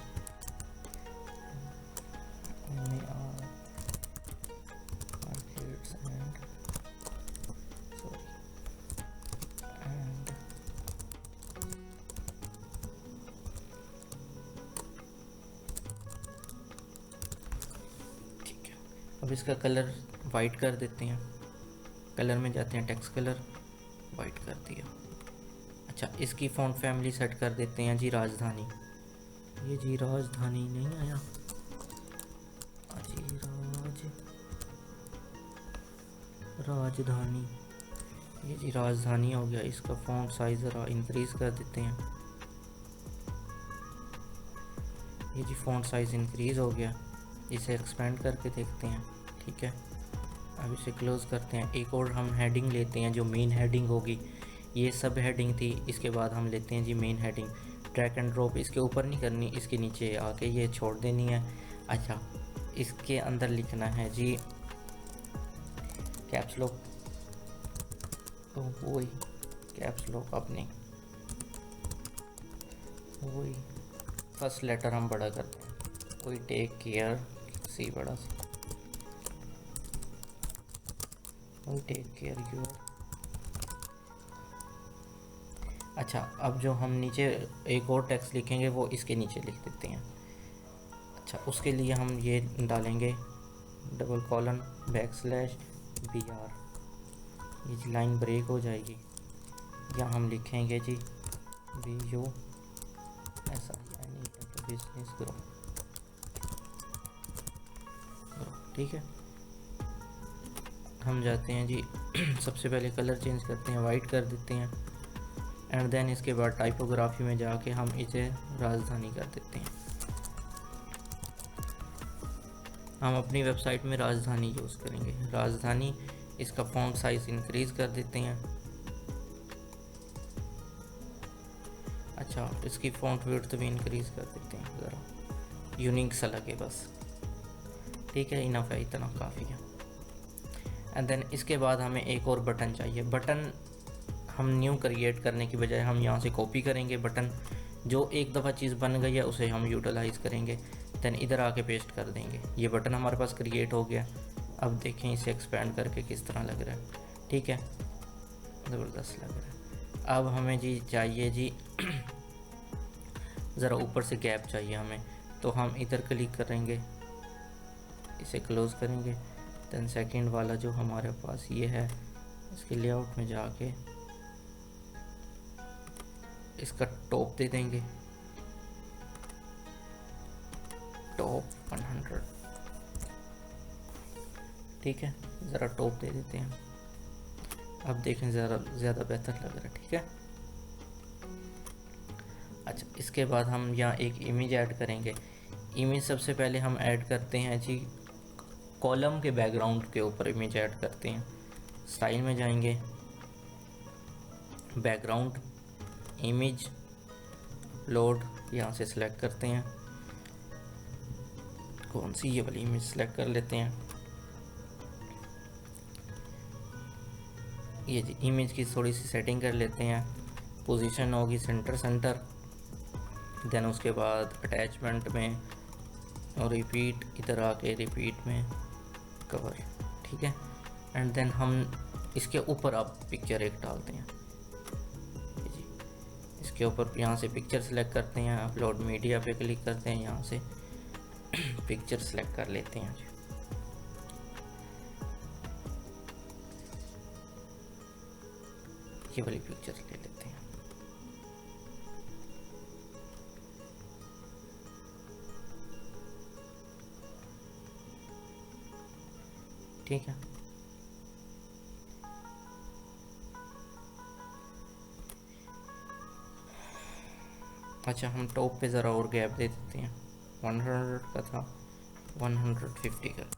अब इसका कलर वाइट कर देते हैं। कलर में जाते हैं, टेक्स्ट कलर वाइट कर दिया। अच्छा, इसकी फ़ॉन्ट फैमिली सेट कर देते हैं जी राजधानी। ये जी राजधानी नहीं आया, जी राजधानी, ये जी राजधानी हो गया। इसका फ़ॉन्ट साइज़ ज़रा इंक्रीज़ कर देते हैं। ये जी फ़ॉन्ट साइज़ इंक्रीज़ हो गया। इसे एक्सपेंड करके देखते हैं। ठीक है, अब इसे क्लोज़ करते हैं। एक और हम हेडिंग लेते हैं जो मेन हेडिंग होगी। ये सब हेडिंग थी, इसके बाद हम लेते हैं जी main heading. Drag and drop इसके ऊपर नहीं करनी, इसके नीचे आके ये छोड़ देनी है। अच्छा, इसके अंदर लिखना है जी कैप्स लॉक, तो वही कैप्स लॉक अपने वही फर्स्ट लेटर हम बड़ा करते हैं, कोई टेक केयर सी बड़ा सी, कोई टेक केयर योर। अच्छा, अब जो हम नीचे एक और टेक्स्ट लिखेंगे वो इसके नीचे लिख देते हैं। अच्छा, उसके लिए हम ये डालेंगे डबल कॉलन बैकस्लैश BR, ये जी लाइन ब्रेक हो जाएगी। या हम लिखेंगे जी BU ऐसा, यानी बिजनेस ग्रो। ठीक है, हम जाते हैं जी सबसे पहले कलर चेंज करते हैं, वाइट कर देते हैं। एंड देन इसके बाद टाइपोग्राफी में जाके हम इसे राजधानी कर देते हैं। हम अपनी वेबसाइट में राजधानी यूज़ करेंगे, राजधानी। इसका फॉन्ट साइज इंक्रीज़ कर देते हैं। अच्छा, इसकी फॉन्ट विड्थ भी इंक्रीज़ कर देते हैं, ज़रा यूनिक सा लगे बस। ठीक है, इनफ है, इतना काफ़ी है। एंड देन इसके बाद हमें एक और बटन चाहिए। बटन हम न्यू क्रिएट करने की बजाय हम यहाँ से कॉपी करेंगे बटन। जो एक दफ़ा चीज़ बन गई है उसे हम यूटिलाइज़ करेंगे, देन इधर आके पेस्ट कर देंगे। ये बटन हमारे पास क्रिएट हो गया। अब देखें इसे एक्सपेंड करके किस तरह लग रहा है। ठीक है, ज़बरदस्त लग रहा है। अब हमें जी चाहिए जी ज़रा ऊपर से गैप चाहिए हमें, तो हम इधर क्लिक करेंगे, इसे क्लोज़ करेंगे। देन सेकंड वाला जो हमारे पास ये है, इसके लेआउट में जाके इसका टॉप दे देंगे, टॉप 100। ठीक है, ज़रा टॉप दे देते हैं। अब देखें ज़रा ज़्यादा बेहतर लग रहा है। ठीक है, अच्छा, इसके बाद हम यहाँ एक इमेज ऐड करेंगे। इमेज सबसे पहले हम ऐड करते हैं जी कॉलम के बैकग्राउंड के ऊपर इमेज ऐड करते हैं। स्टाइल में जाएंगे, बैकग्राउंड, इमेज, लोड, यहाँ से सिलेक्ट करते हैं। कौन सी, ये वाली इमेज सिलेक्ट कर लेते हैं। ये जी इमेज की थोड़ी सी सेटिंग कर लेते हैं। पोजीशन होगी सेंटर। देन उसके बाद अटैचमेंट में और रिपीट, इधर आके रिपीट में कवर। ठीक है। एंड देन हम इसके ऊपर अब पिक्चर एक डालते हैं जी। इसके ऊपर यहाँ से पिक्चर सेलेक्ट करते हैं, अपलोड मीडिया पे क्लिक करते हैं, यहाँ से पिक्चर सेलेक्ट कर लेते हैं जी। ये वाली पिक्चर ले लेते हैं। ठीक है। अच्छा, हम टॉप पे ज़रा और गैप दे देते हैं, 100 का था 150 कर देते हैं।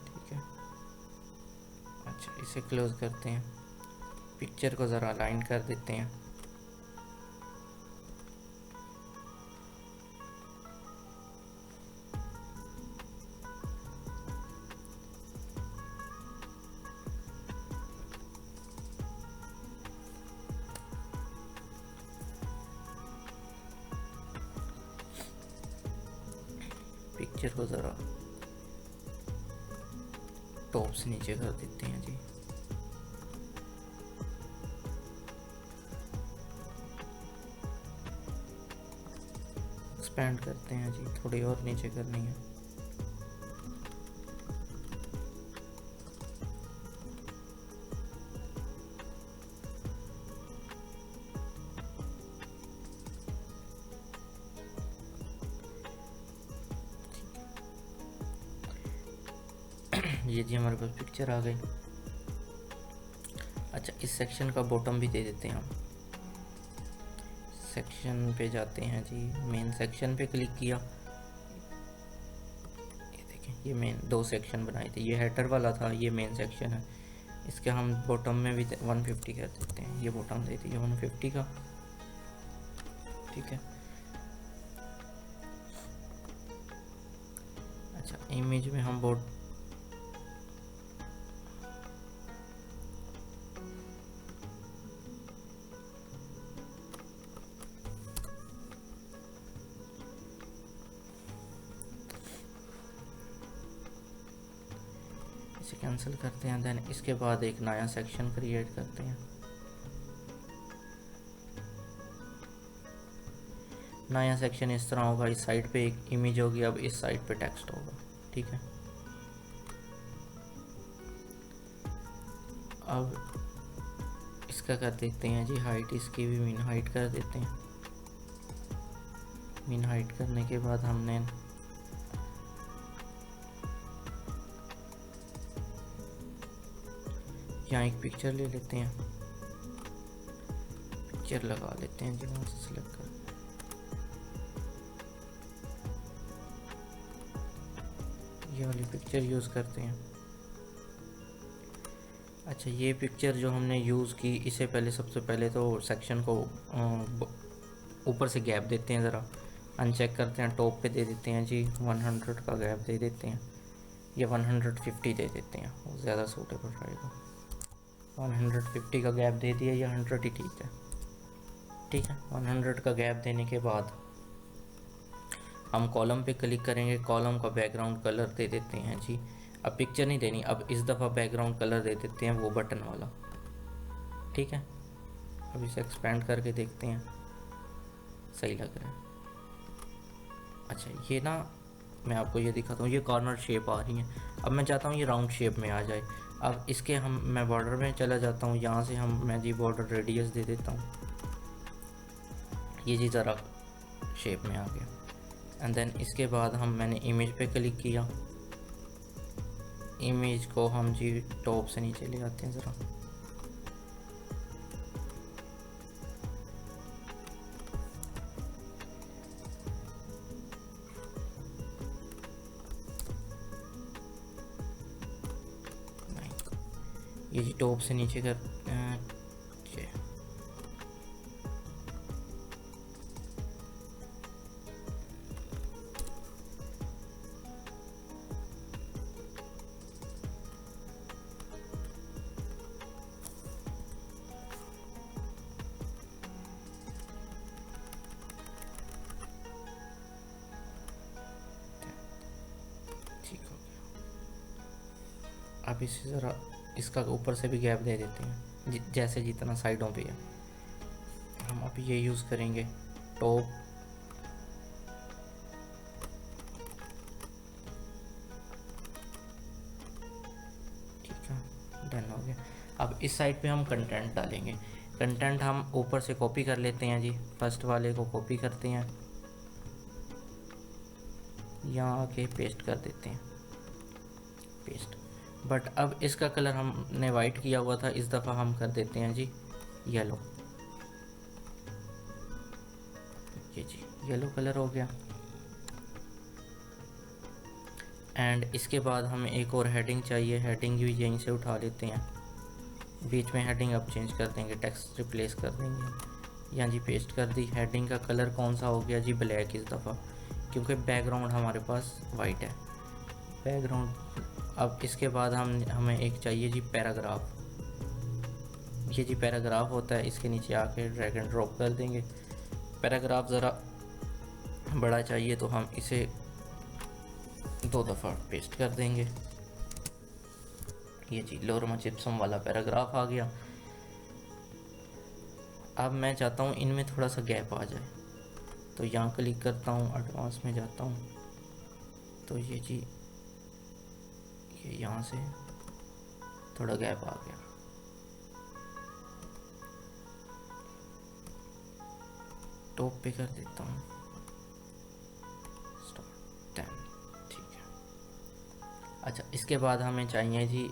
ठीक है। अच्छा, इसे क्लोज करते हैं, पिक्चर को ज़रा अलाइन कर देते हैं। पिक्चर को ज़रा टॉप से नीचे कर देते हैं जी। एक्सपेंड करते हैं जी, थोड़ी और नीचे करनी है। ये जी हमारे पास पिक्चर आ गई। अच्छा, इस सेक्शन का बॉटम भी दे देते हैं हम। सेक्शन पे जाते हैं जी, मेन सेक्शन पे क्लिक किया, ये देखें, ये मेन 2 सेक्शन बनाए थे, ये हेडर वाला था, ये मेन सेक्शन है। इसके हम बॉटम में भी 150 कर देते हैं, ये बॉटम दे दिए 150 का। ठीक है। अच्छा, इमेज में हम बोर्ड इसे कैंसिल करते हैं। देन इसके बाद एक नया सेक्शन क्रिएट करते हैं। नया सेक्शन इस तरह होगा, इस साइड पे एक इमेज होगी, अब इस साइड पे टेक्स्ट होगा। ठीक है। अब इसका कर देते हैं जी हाइट, इसकी भी मिन हाइट कर देते हैं। मिन हाइट करने के बाद हमने यहाँ एक पिक्चर ले लेते हैं, पिक्चर लगा लेते हैं जी, वहाँ से सिलेक्ट कर, ये वाली पिक्चर यूज़ करते हैं। अच्छा, ये पिक्चर जो हमने यूज़ की, इसे पहले सबसे पहले तो सेक्शन को ऊपर से गैप देते हैं, ज़रा अनचेक करते हैं, टॉप पे दे देते हैं जी 100 का गैप दे देते हैं, ये 150 दे देते हैं, वो ज़्यादा सूटेबल रहेगा। 150 का गैप दे दिया, या 100 ही ठीक है। ठीक है। 100 का गैप देने के बाद हम कॉलम पे क्लिक करेंगे, कॉलम का बैकग्राउंड कलर दे देते हैं जी। अब पिक्चर नहीं देनी, अब इस दफ़ा बैकग्राउंड कलर दे देते हैं वो बटन वाला। ठीक है। अब इसे एक्सपेंड करके देखते हैं, सही लग रहा है। अच्छा, ये ना मैं आपको ये दिखाता हूँ, ये कॉर्नर शेप आ रही है। अब मैं चाहता हूँ ये राउंड शेप में आ जाए। अब इसके मैं बॉर्डर में चला जाता हूँ, यहाँ से मैं जी बॉर्डर रेडियस दे देता हूँ, ये जी ज़रा शेप में आ गया। एंड देन इसके बाद मैंने इमेज पे क्लिक किया, इमेज को हम जी टॉप से नीचे ले आते हैं ज़रा, ये जी टॉप से नीचे कर अब इसे ज़रा इसका ऊपर से भी गैप दे देते हैं जैसे जितना साइडों पे है। हम अब ये यूज़ करेंगे टॉप, ठीक है, डन हो गया। अब इस साइड पे हम कंटेंट डालेंगे। कंटेंट हम ऊपर से कॉपी कर लेते हैं जी, फर्स्ट वाले को कॉपी करते हैं, यहाँ आके पेस्ट कर देते हैं, पेस्ट। बट अब इसका कलर हमने वाइट किया हुआ था, इस दफ़ा हम कर देते हैं जी येलो। ये जी येलो कलर हो गया। एंड इसके बाद हमें एक और हेडिंग चाहिए, हेडिंग भी यहीं से उठा लेते हैं, बीच में हेडिंग अब चेंज कर देंगे, टेक्स्ट रिप्लेस कर देंगे। यहाँ जी पेस्ट कर दी। हेडिंग का कलर कौन सा हो गया जी, ब्लैक इस दफ़ा, क्योंकि बैकग्राउंड हमारे पास वाइट है बैकग्राउंड। अब इसके बाद हमें एक चाहिए जी पैराग्राफ। ये जी पैराग्राफ होता है, इसके नीचे आके ड्रैग एंड ड्रॉप कर देंगे। पैराग्राफ ज़रा बड़ा चाहिए तो हम इसे 2 दफ़ा पेस्ट कर देंगे। ये जी लोरमा जिप्सम वाला पैराग्राफ आ गया। अब मैं चाहता हूँ इनमें थोड़ा सा गैप आ जाए, तो यहाँ क्लिक करता हूँ, एडवांस में जाता हूँ, तो ये जी ये यहाँ से थोड़ा गैप आ गया। टॉप पे कर देता हूँ, स्टार्ट 10, ठीक है। अच्छा, इसके बाद हमें चाहिए जी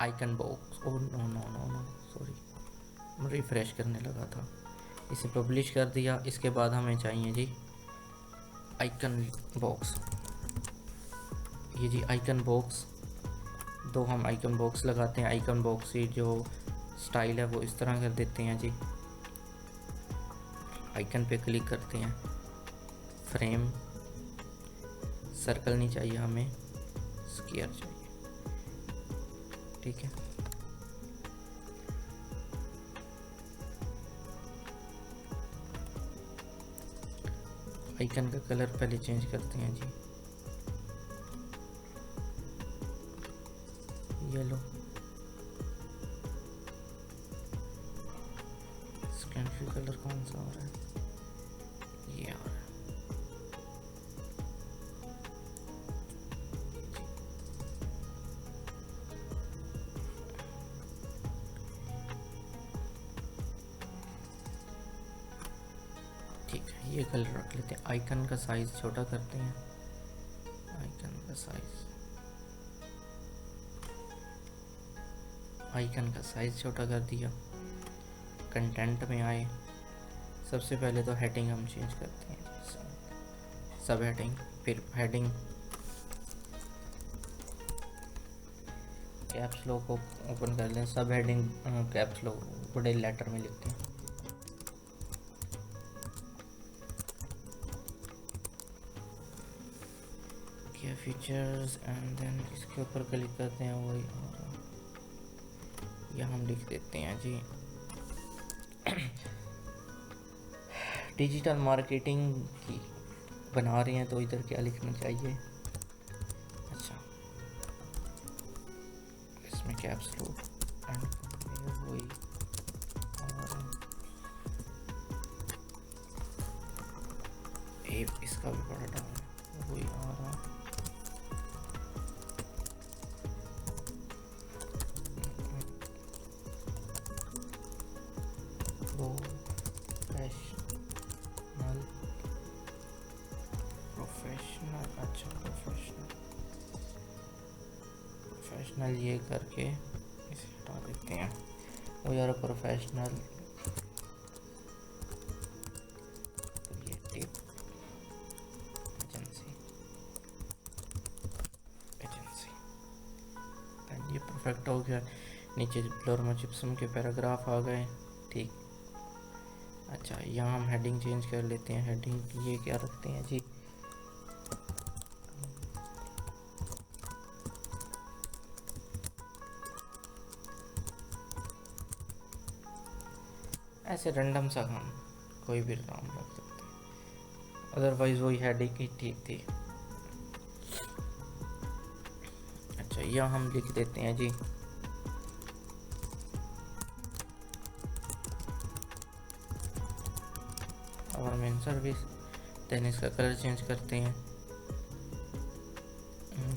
icon box. Oh no no no no sorry, refresh करने लगा था। इसे पब्लिश कर दिया। इसके बाद हमें चाहिए जी आइकन बॉक्स। ये जी आइकन बॉक्स, 2 हम आइकन बॉक्स लगाते हैं। आइकन बॉक्स की जो स्टाइल है वो इस तरह कर देते हैं जी। आइकन पे क्लिक करते हैं, फ्रेम, सर्कल नहीं चाहिए हमें, स्क्वायर चाहिए, ठीक है। आइकन का कलर पहले चेंज करते हैं जी, येलो। कंट्री कलर कौन सा हो रहा है, ये आ रहा है। ठीक है, ये कलर रख लेते हैं। आइकन का साइज छोटा करते हैं, आइकन का साइज छोटा कर दिया। कंटेंट में आए, सबसे पहले तो हेडिंग हम चेंज करते हैं, सब हेडिंग, फिर हेडिंग कैप्स लॉक को ओपन कर लें, सब हेडिंग कैप्स लॉक बड़े लेटर में लिखते हैं। क्या फीचर्स, एंड देन इसके ऊपर क्लिक करते हैं, वही यहाँ हम लिख देते हैं जी डिजिटल मार्केटिंग की बना रहे हैं, तो इधर क्या लिखना चाहिए। अच्छा, इसमें कैप्स लॉक एंड वही, और इसका भी बड़ा डाउन वही आ रहा। प्रोफेशनल ये करके इसे हटा देते हैं। वो यार प्रोफेशनल, क्रिएटिव एजेंसी, ये परफेक्ट हो गया। नीचे लोरमा जिप्सम के पैराग्राफ आ गए, ठीक। अच्छा, यहाँ हम हेडिंग चेंज कर लेते हैं। हेडिंग ये क्या रखते हैं जी, ऐसे रैंडम सा हम कोई भी नाम रख सकते हैं, अदरवाइज वही हेडिंग ही ठीक थी। अच्छा, अच्छा, यहाँ हम लिख देते हैं जी और मेन सर्विस। देन इसका कलर चेंज करते हैं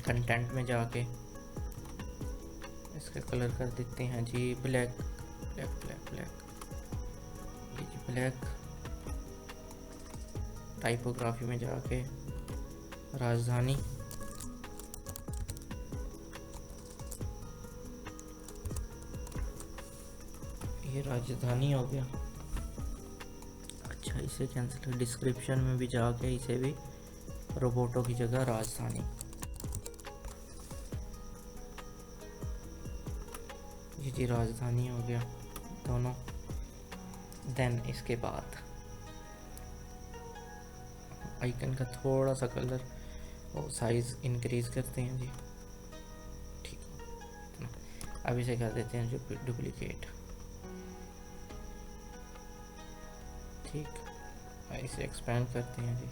कंटेंट में जाके, इसका कलर कर देते हैं जी ब्लैक ब्लैक ब्लैक ब्लैक, ये जी ब्लैक। टाइपोग्राफी में जाके राजधानी, ये राजधानी हो गया। अच्छा, इसे कैंसिल। डिस्क्रिप्शन में भी जाके इसे भी रोबोटों की जगह राजधानी, ये जी राजधानी हो गया दोनों। देन इसके बाद आइकन का थोड़ा सा कलर और साइज इंक्रीज करते हैं जी, ठीक है। अब इसे कर देते हैं जो डुप्लीकेट, ठीक। इसे एक्सपेंड करते हैं जी,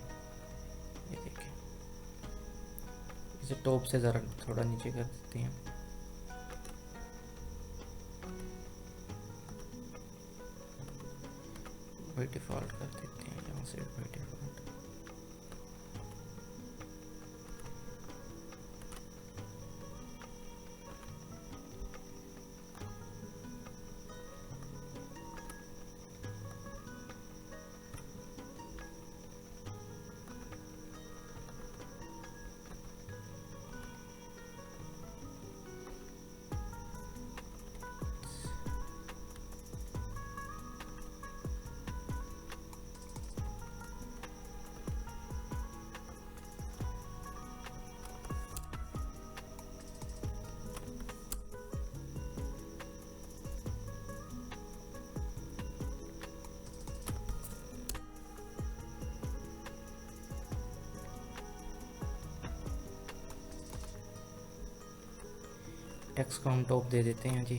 ये देखिए। इसे टॉप से ज़रा थोड़ा नीचे कर देते हैं, बाई डिफ़ॉल्ट कर देते हैं यहाँ से बाई डिफ़ॉल्ट। टेक्स्ट को हम टॉप दे देते हैं जी,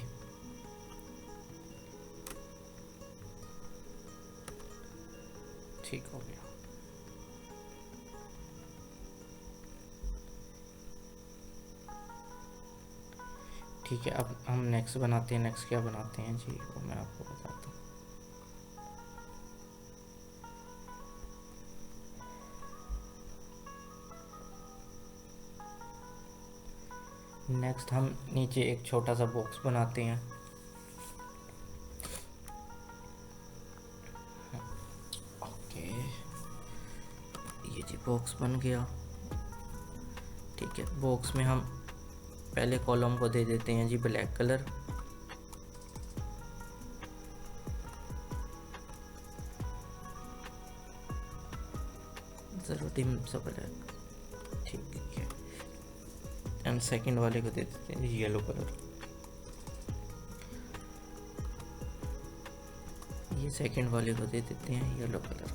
ठीक हो गया। ठीक है, अब हम नेक्स्ट बनाते हैं। नेक्स्ट क्या बनाते हैं जी, वो मैं आपको बताता हूँ। नेक्स्ट हम नीचे एक छोटा सा बॉक्स बनाते हैं। ओके, ये जी बॉक्स बन गया, ठीक है। बॉक्स में हम पहले कॉलम को दे देते हैं जी ब्लैक कलर, ज़रा डिम सा ब्लैक, ठीक है। एंड सेकंड वाले को दे देते हैं जी येलो कलर, ये सेकंड वाले को दे देते हैं येलो कलर,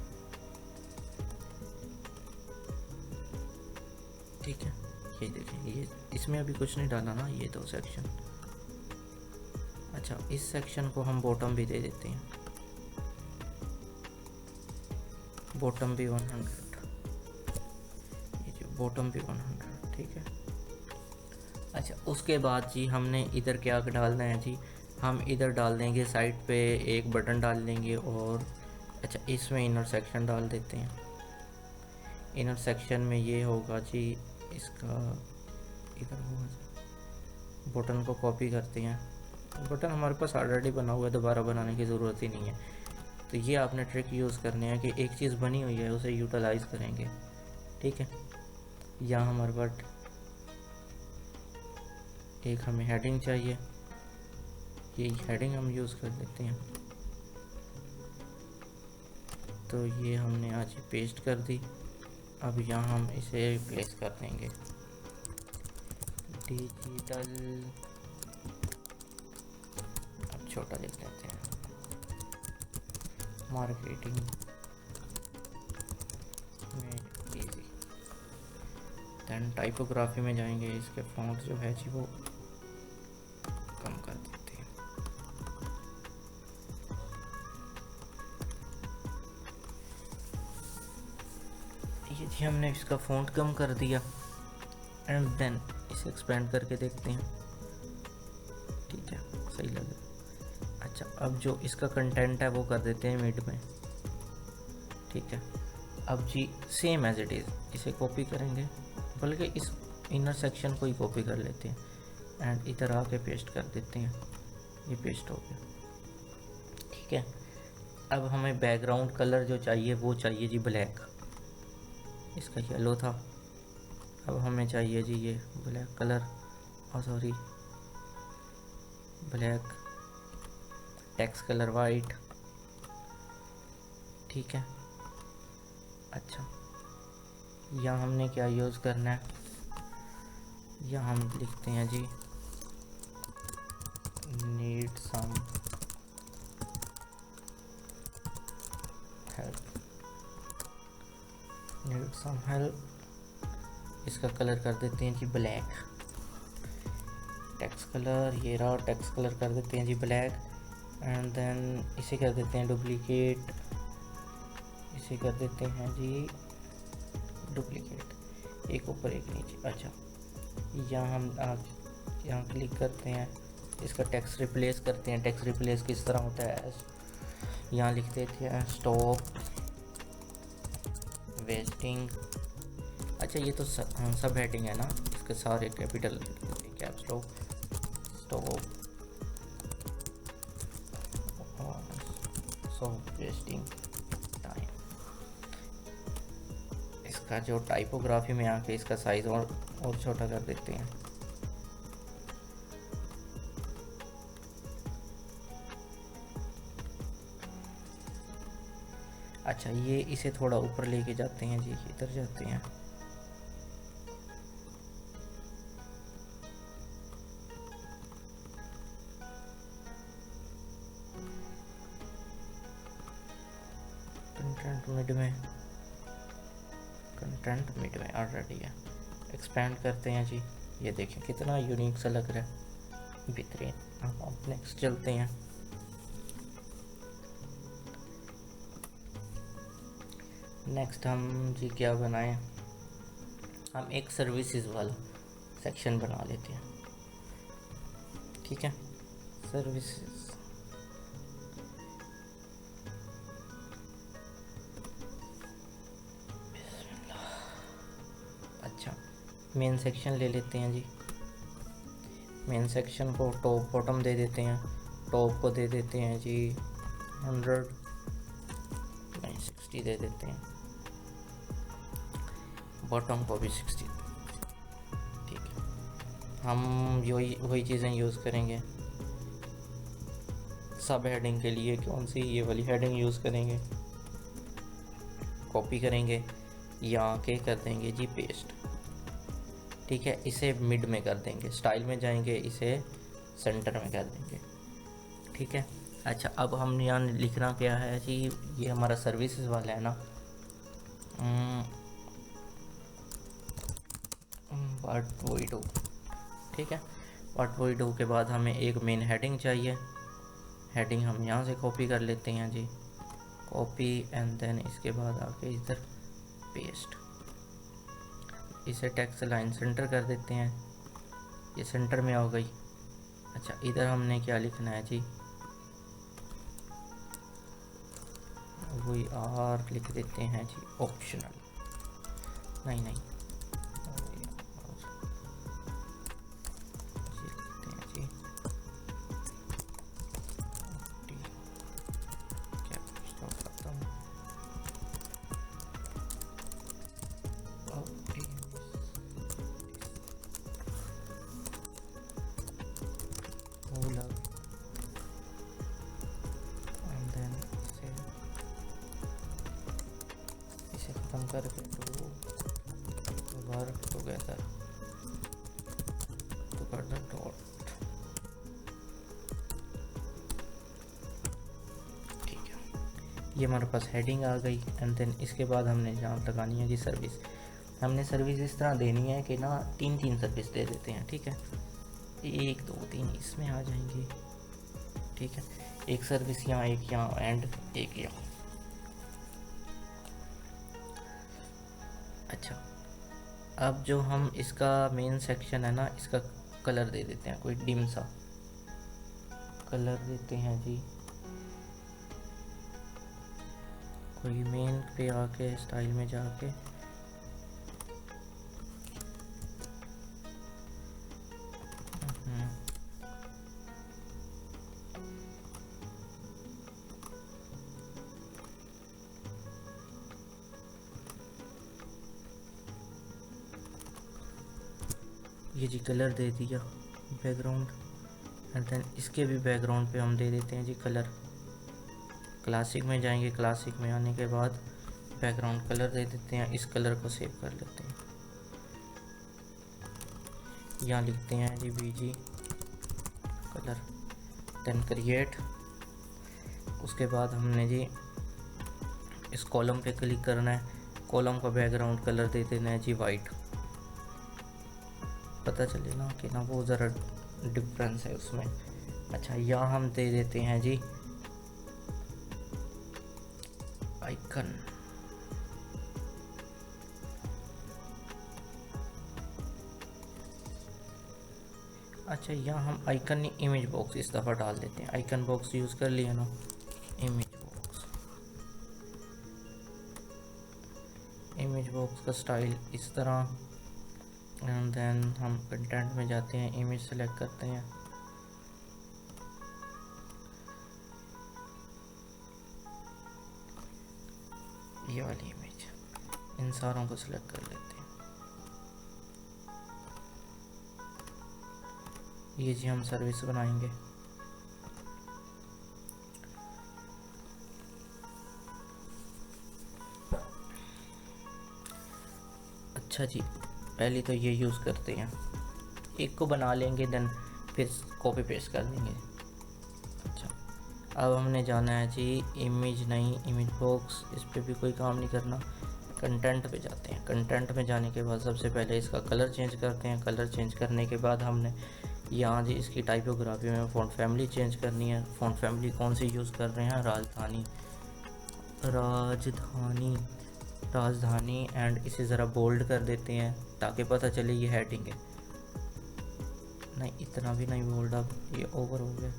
ठीक है। ये देखें, ये इसमें अभी कुछ नहीं डाला ना, ये दो सेक्शन। अच्छा, इस सेक्शन को हम बॉटम भी दे देते हैं, बॉटम भी 100, ये जो बॉटम भी 100, ठीक है। अच्छा, उसके बाद जी हमने इधर क्या डालना है जी, हम इधर डाल देंगे साइड पे एक बटन डाल देंगे, और अच्छा इसमें इनर सेक्शन डाल देते हैं। इनर सेक्शन में ये होगा जी, इसका इधर होगा, बटन को कॉपी करते हैं। बटन हमारे पास ऑलरेडी बना हुआ है, दोबारा बनाने की ज़रूरत ही नहीं है। तो ये आपने ट्रिक यूज़ करनी है कि एक चीज़ बनी हुई है उसे यूटिलाइज़ करेंगे, ठीक है। यहाँ हमारे पास एक हमें हेडिंग चाहिए, ये हेडिंग हम यूज़ कर लेते हैं। तो ये हमने आज पेस्ट कर दी। अब यहाँ हम इसे रिप्लेस कर देंगे, डिजिटल, अब छोटा लिख लेते हैं, मार्केटिंग में इजी। दैन टाइपोग्राफी में जाएंगे, इसके फॉन्ट जो है जी वो कम कर देते हैं। ये जी हमने इसका फॉन्ट कम कर दिया। एंड देन इसे एक्सपेंड करके देखते हैं। ठीक है, सही लगे। अच्छा, अब जो इसका कंटेंट है वो कर देते हैं मिड में। ठीक है, अब जी सेम एज इट इज़ इसे कॉपी करेंगे, बल्कि इस इनर सेक्शन को ही कॉपी कर लेते हैं एंड इधर आके पेस्ट कर देते हैं। ये पेस्ट हो गया। ठीक है, अब हमें बैकग्राउंड कलर जो चाहिए वो चाहिए जी ब्लैक। इसका येलो था, अब हमें चाहिए जी ये black colour, sorry black, text colour white. ठीक है, अच्छा यहाँ हमने क्या यूज़ करना है, यहाँ हम लिखते हैं जी need some help, need some help. इसका कलर कर देते हैं जी ब्लैक। टेक्स्ट कलर, ये रहा, टेक्स्ट कलर कर देते हैं जी ब्लैक एंड देन इसे कर देते हैं डुप्लीकेट, इसे कर देते हैं जी डुप्लीकेट, एक ऊपर एक नीचे। अच्छा, यहाँ हम यहाँ क्लिक करते हैं, इसका टेक्स्ट रिप्लेस करते हैं। टेक्स्ट रिप्लेस किस तरह होता है, यहाँ लिख देते हैं स्टॉप वेस्टिंग। अच्छा, ये तो सब हेडिंग है ना, इसके सारे capital caps lock, stop wasting time. इसका जो टाइपोग्राफी में आके इसका साइज और छोटा कर देते हैं। अच्छा, ये इसे थोड़ा ऊपर लेके जाते हैं जी, इधर जाते हैं। कंटेंट मिड में ऑलरेडी है, एक्सपेंड करते हैं जी। ये देखें कितना यूनिक सा लग रहा है, बेहतरीन। अब नेक्स्ट चलते हैं। नेक्स्ट हम जी क्या बनाएं, हम एक सर्विसेज वाला सेक्शन बना लेते हैं। ठीक है, सर्विसेज। अच्छा, मेन सेक्शन ले लेते हैं जी। मेन सेक्शन को टॉप बॉटम दे देते हैं। टॉप को दे देते हैं जी 100, नहीं 60 दे देते हैं। बॉटम को भी 60। ठीक है, हम वही चीज़ें यूज़ करेंगे। सब हेडिंग के लिए कौन सी, ये वाली हेडिंग यूज़ करेंगे। कॉपी करेंगे, यहाँ के कर देंगे जी पेस्ट। ठीक है, इसे मिड में कर देंगे, स्टाइल में जाएंगे, इसे सेंटर में कर देंगे। ठीक है, अच्छा अब हम यहाँ लिखना क्या है जी, ये हमारा सर्विसेज वाला है ना, व्हाट वी डू। ठीक है, व्हाट वी डू के बाद हमें एक मेन हेडिंग चाहिए। हेडिंग हम यहाँ से कॉपी कर लेते हैं जी, कॉपी एंड देन इसके बाद आके इधर पेस्ट। इसे टेक्स्ट लाइन सेंटर कर देते हैं, ये सेंटर में हो गई। अच्छा, इधर हमने क्या लिखना है जी, वी आर लिख देते हैं जी ऑप्शनल, नहीं खत्म करके टू वर्क टुगेदर डॉट। ठीक है, ये हमारे पास हेडिंग आ गई एंड देन इसके बाद हमने जहाँ लगानी है जी सर्विस। हमने सर्विस इस तरह देनी है कि ना 3 सर्विस दे देते हैं। ठीक है, 1 2 3 इसमें आ जाएंगी। ठीक है, एक सर्विस यहाँ, एक यहाँ एंड एक यहाँ। अच्छा, अब जो हम इसका मेन सेक्शन है ना, इसका कलर दे देते हैं, कोई डिम सा कलर देते हैं जी। कोई मेन पे आके स्टाइल में जाके ये जी कलर दे दिया बैकग्राउंड, एंड देन इसके भी बैकग्राउंड पे हम दे देते हैं जी कलर। क्लासिक में जाएंगे, क्लासिक में आने के बाद बैकग्राउंड कलर दे देते हैं। इस कलर को सेव कर लेते हैं, यहाँ लिखते हैं जी BG कलर, देन क्रिएट। उसके बाद हमने जी इस कॉलम पे क्लिक करना है, कॉलम का बैकग्राउंड कलर दे देना है जी वाइट। पता चले ना कि ना वो ज़रा डिफरेंस है उसमें। अच्छा, यहाँ हम दे देते हैं जी आइकन। अच्छा, यहाँ हम आइकन नहीं, इमेज बॉक्स इस दफ़ा डाल देते हैं। आइकन बॉक्स यूज़ कर लिया ना, इमेज बॉक्स। इमेज बॉक्स का स्टाइल इस तरह, एंड देन हम कंटेंट में जाते हैं, इमेज सेलेक्ट करते हैं, ये वाली इमेज, इन सारों को सिलेक्ट कर लेते हैं। ये जी हम सर्विस बनाएंगे। अच्छा जी, पहले तो ये यूज़ करते हैं, एक को बना लेंगे, देन फिर कॉपी पेस्ट कर देंगे। अच्छा, अब हमने जाना है जी इमेज, नहीं इमेज बॉक्स, इस पर भी कोई काम नहीं करना। कंटेंट पे जाते हैं, कंटेंट में जाने के बाद सबसे पहले इसका कलर चेंज करते हैं। कलर चेंज करने के बाद हमने यहाँ जी इसकी टाइपोग्राफी में फ़ॉन्ट फैमिली चेंज करनी है। फ़ॉन्ट फैमिली कौन सी यूज़ कर रहे हैं, राजधानी, राजधानी, राजधानी। एंड इसे ज़रा बोल्ड कर देते हैं ताकि पता चले ये हेडिंग है। नहीं, इतना भी नहीं बोल्ड, अब ये ओवर हो गया।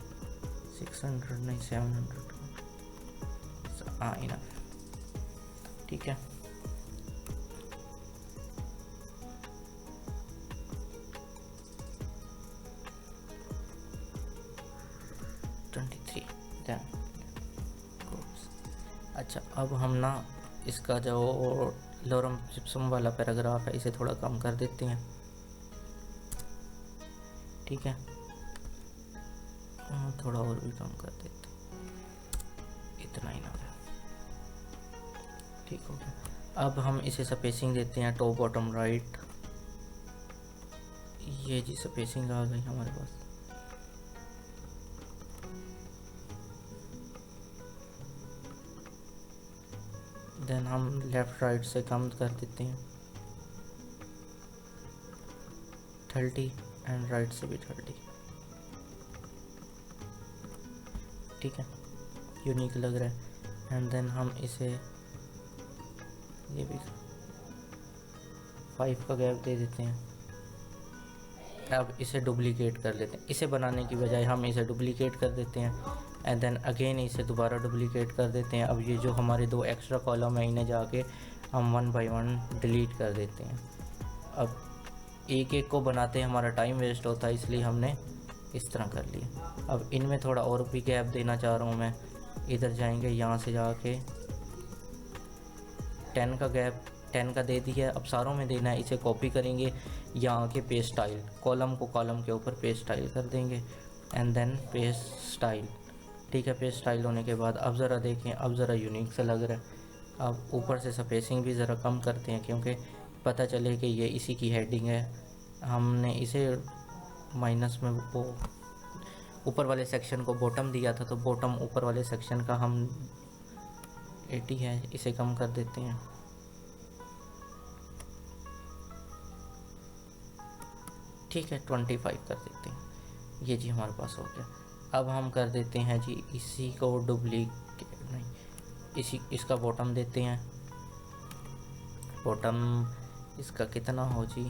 600 नहीं 700, हाँ इनफ, ठीक है। अच्छा, अब हम ना इसका जो लोरम जिप्सम वाला पैराग्राफ है इसे थोड़ा कम कर देते हैं, ठीक है। थोड़ा और भी कम कर देते हैं, इतना ही ना है, ठीक हो गया। अब हम इसे स्पेसिंग देते हैं टॉप बॉटम राइट। ये जी स्पेसिंग आ गई हमारे पास। देन हम लेफ़्ट राइट से कम कर देते हैं 30, एंड राइट से भी 30, ठीक है, यूनिक लग रहा है। एंड देन हम इसे ये भी 5 का गैप दे देते हैं। अब इसे डुप्लीकेट कर लेते हैं, इसे बनाने की बजाय हम इसे डुप्लीकेट कर देते हैं, एंड देन अगेन इसे दोबारा डुप्लीकेट कर देते हैं। अब ये जो हमारे 2 एक्स्ट्रा कॉलम है इन्हें जाके हम 1 बाय 1 डिलीट कर देते हैं। अब एक एक को बनाते हमारा टाइम वेस्ट होता है, इसलिए हमने इस तरह कर लिया। अब इनमें थोड़ा और भी गैप देना चाह रहा हूँ मैं। इधर जाएंगे, यहाँ से जाके 10 का गैप, 10 का दे दिया। अब सारों में देना है, इसे कॉपी करेंगे, यहाँ के पेस्ट स्टाइल, कॉलम को कॉलम के ऊपर पेस्ट स्टाइल कर देंगे, एंड देन पेस्ट स्टाइल, ठीक है। पेस्ट स्टाइल होने के बाद अब ज़रा देखें, अब ज़रा यूनिक सा लग रहा है। अब ऊपर से स्पेसिंग भी ज़रा कम करते हैं, क्योंकि पता चले कि ये इसी की हेडिंग है। हमने इसे माइनस में वो ऊपर वाले सेक्शन को बॉटम दिया था, तो बॉटम ऊपर वाले सेक्शन का हम 80 है, इसे कम कर देते हैं, ठीक है, 25 कर देते हैं। ये जी हमारे पास हो गया। अब हम कर देते हैं जी इसी को डुप्लीकेट, नहीं इसका बॉटम देते हैं, बॉटम इसका कितना हो जी,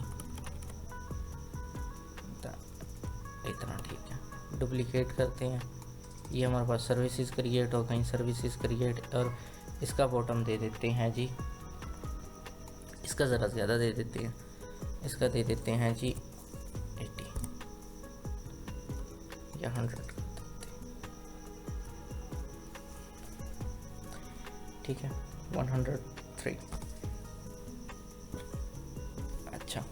इतना ठीक है। डुप्लीकेट करते हैं, ये हमारे पास सर्विसेज क्रिएट हो गई, सर्विसेज क्रिएट, और इसका बॉटम दे देते हैं जी, इसका ज़रा ज़्यादा दे देते हैं, इसका दे देते हैं जी 80 या 100 कर देते हैं, ठीक है 103। अच्छा,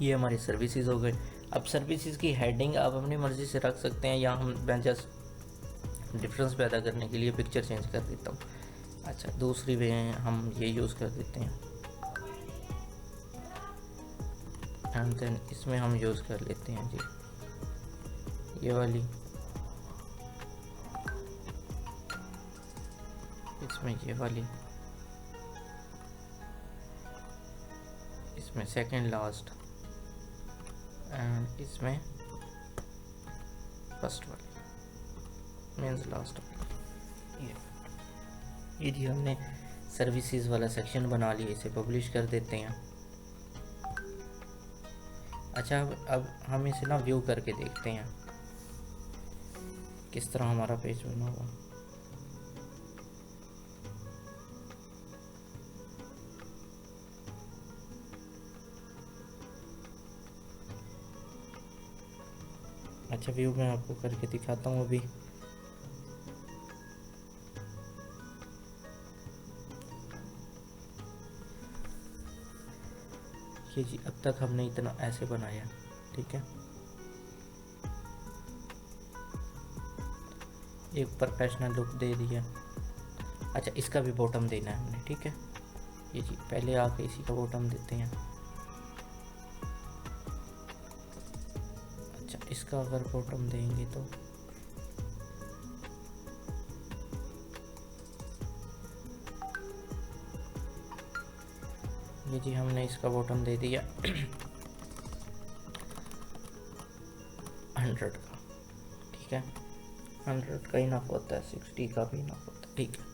ये हमारी सर्विसेज हो गई। अब सर्विसेज की हेडिंग आप अपनी मर्ज़ी से रख सकते हैं, या मैं जस्ट डिफरेंस पैदा करने के लिए पिक्चर चेंज कर देता हूँ। अच्छा, दूसरी वे हम ये यूज़ कर देते हैं, एंड देन इसमें हम यूज़ कर लेते हैं जी ये वाली, इसमें ये वाली, इसमें सेकंड लास्ट, एंड इसमें फर्स्ट वाली, मीन्स लास्ट वाली। ये जी हमने सर्विसेज वाला सेक्शन बना लिया, इसे पब्लिश कर देते हैं। अच्छा, अब हम इसे ना व्यू करके देखते हैं किस तरह हमारा पेज बना हुआ। अच्छा, व्यू मैं आपको करके दिखाता हूँ अभी। ये जी अब तक हमने इतना ऐसे बनाया, ठीक है, एक प्रोफेशनल लुक दे दिया। अच्छा, इसका भी बॉटम देना है हमने, ठीक है। ये जी पहले आके इसी का बॉटम देते हैं। अच्छा, इसका अगर बॉटम देंगे तो ये जी हमने इसका बॉटम दे दिया 100 का, ठीक है, 100 का इनफ होता है, 60 का भी इनफ होता है, ठीक है।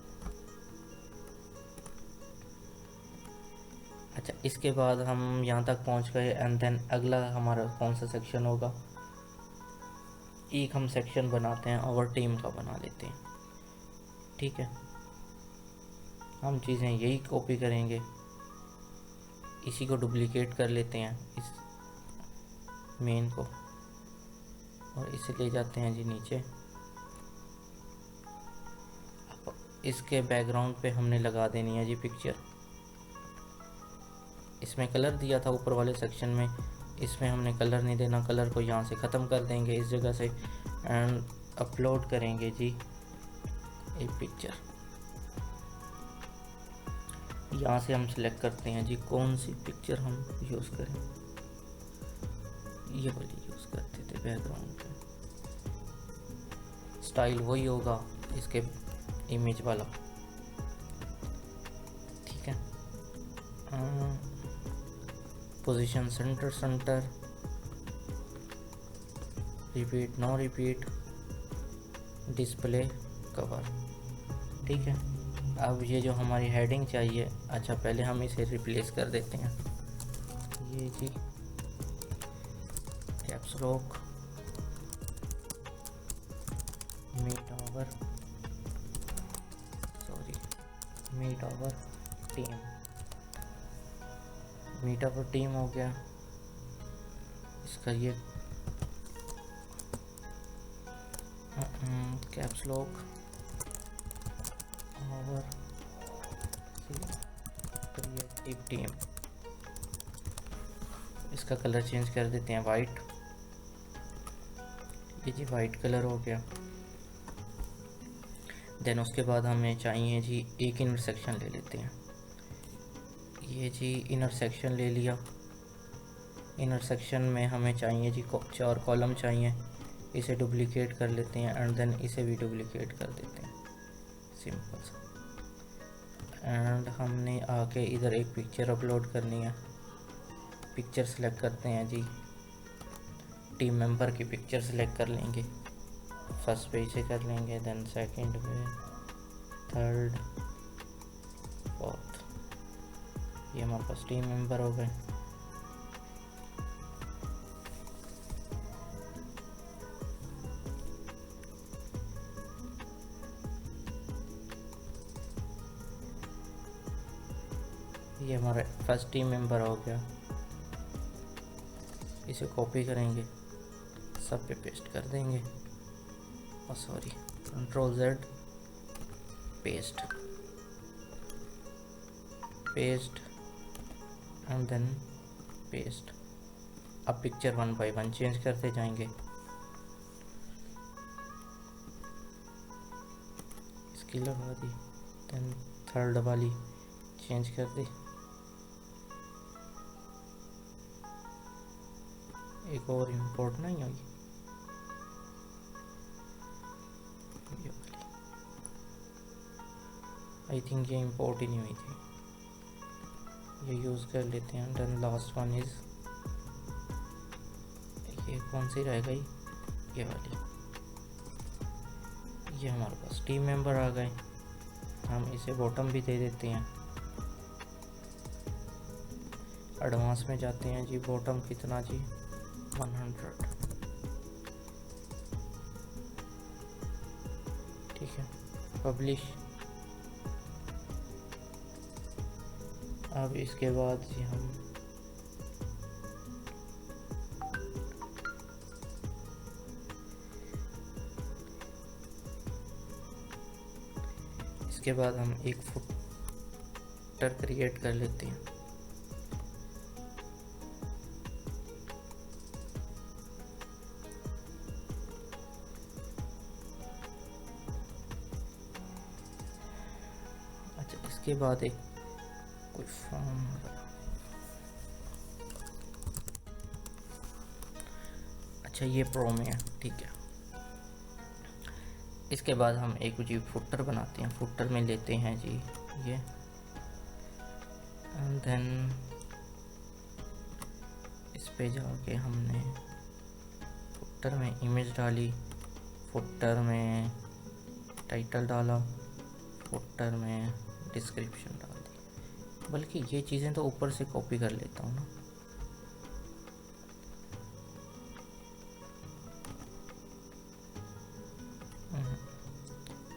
अच्छा, इसके बाद हम यहाँ तक पहुँच गए, एंड देन अगला हमारा कौन सा सेक्शन होगा, एक हम सेक्शन बनाते हैं और टीम का बना लेते हैं, ठीक है। हम चीज़ें यही कॉपी करेंगे, इसी को डुप्लीकेट कर लेते हैं, इस मेन को, और इसे ले जाते हैं जी नीचे। इसके बैकग्राउंड पे हमने लगा देनी है जी पिक्चर। इसमें कलर दिया था ऊपर वाले सेक्शन में, इसमें हमने कलर नहीं देना, कलर को यहाँ से ख़त्म कर देंगे इस जगह से, एंड अपलोड करेंगे जी एक पिक्चर। यहाँ से हम सिलेक्ट करते हैं जी कौन सी पिक्चर हम यूज़ करें, ये वाली यूज़ करते थे बैकग्राउंड पे, स्टाइल वही होगा इसके इमेज वाला, ठीक है। Position centre centre, repeat no repeat, display cover, ठीक है। अब ये जो हमारी हेडिंग चाहिए, अच्छा पहले हम इसे रिप्लेस कर देते हैं, ये जी caps lock meet our team हो गया। इसका ये कैप्स लॉक और क्रिएटिव टीम, इसका कलर चेंज कर देते हैं वाइट, ये जी वाइट कलर हो गया। देन उसके बाद हमें चाहिए जी एक इनर सेक्शन ले लेते हैं, ये जी इनर सेक्शन ले लिया। इनर सेक्शन में हमें चाहिए जी 4 कॉलम चाहिए, इसे डुप्लीकेट कर लेते हैं, एंड देन इसे भी डुप्लीकेट कर देते हैं, सिंपल सा। एंड हमने आके इधर एक पिक्चर अपलोड करनी है, पिक्चर सेलेक्ट करते हैं जी, टीम मेंबर की पिक्चर सेलेक्ट कर लेंगे, फर्स्ट पेज से कर लेंगे, देन सेकंड पे, थर्ड, फोर्थ, ये हमारे पास टीम मेंबर हो गए। ये हमारा फर्स्ट टीम मेंबर हो गया। इसे कॉपी करेंगे, सब पे पेस्ट कर देंगे। और sorry, control Z, paste paste and then paste. अब पिक्चर 1 by 1 चेंज करते जाएंगे। इसकी लगा दी, देन थर्ड वाली चेंज कर दी। एक और इंपोर्ट नहीं हुई, ये वाली आई थिंक ये इंपोर्ट ही नहीं हुई थी, ये यूज़ कर लेते हैं। देन लास्ट वन इज़, ये कौन सी रह गई, ये वाली। ये हमारे पास टीम मेंबर आ गए। हम इसे बॉटम भी दे देते हैं। एडवांस में जाते हैं जी। बॉटम कितना जी, 100। ठीक है, पब्लिश। अब इसके बाद जी हम एक फुटर क्रिएट कर लेते हैं। अच्छा, इसके बाद एक कोई फॉर्म, अच्छा ये प्रो में है, ठीक है। इसके बाद हम एक जी फुटर बनाते हैं। फुटर में लेते हैं जी ये, एंड देन इस पे जाके हमने फुटर में इमेज डाली, फुटर में टाइटल डाला, फुटर में डिस्क्रिप्शन डाल दी। बल्कि ये चीज़ें तो ऊपर से कॉपी कर लेता हूँ ना।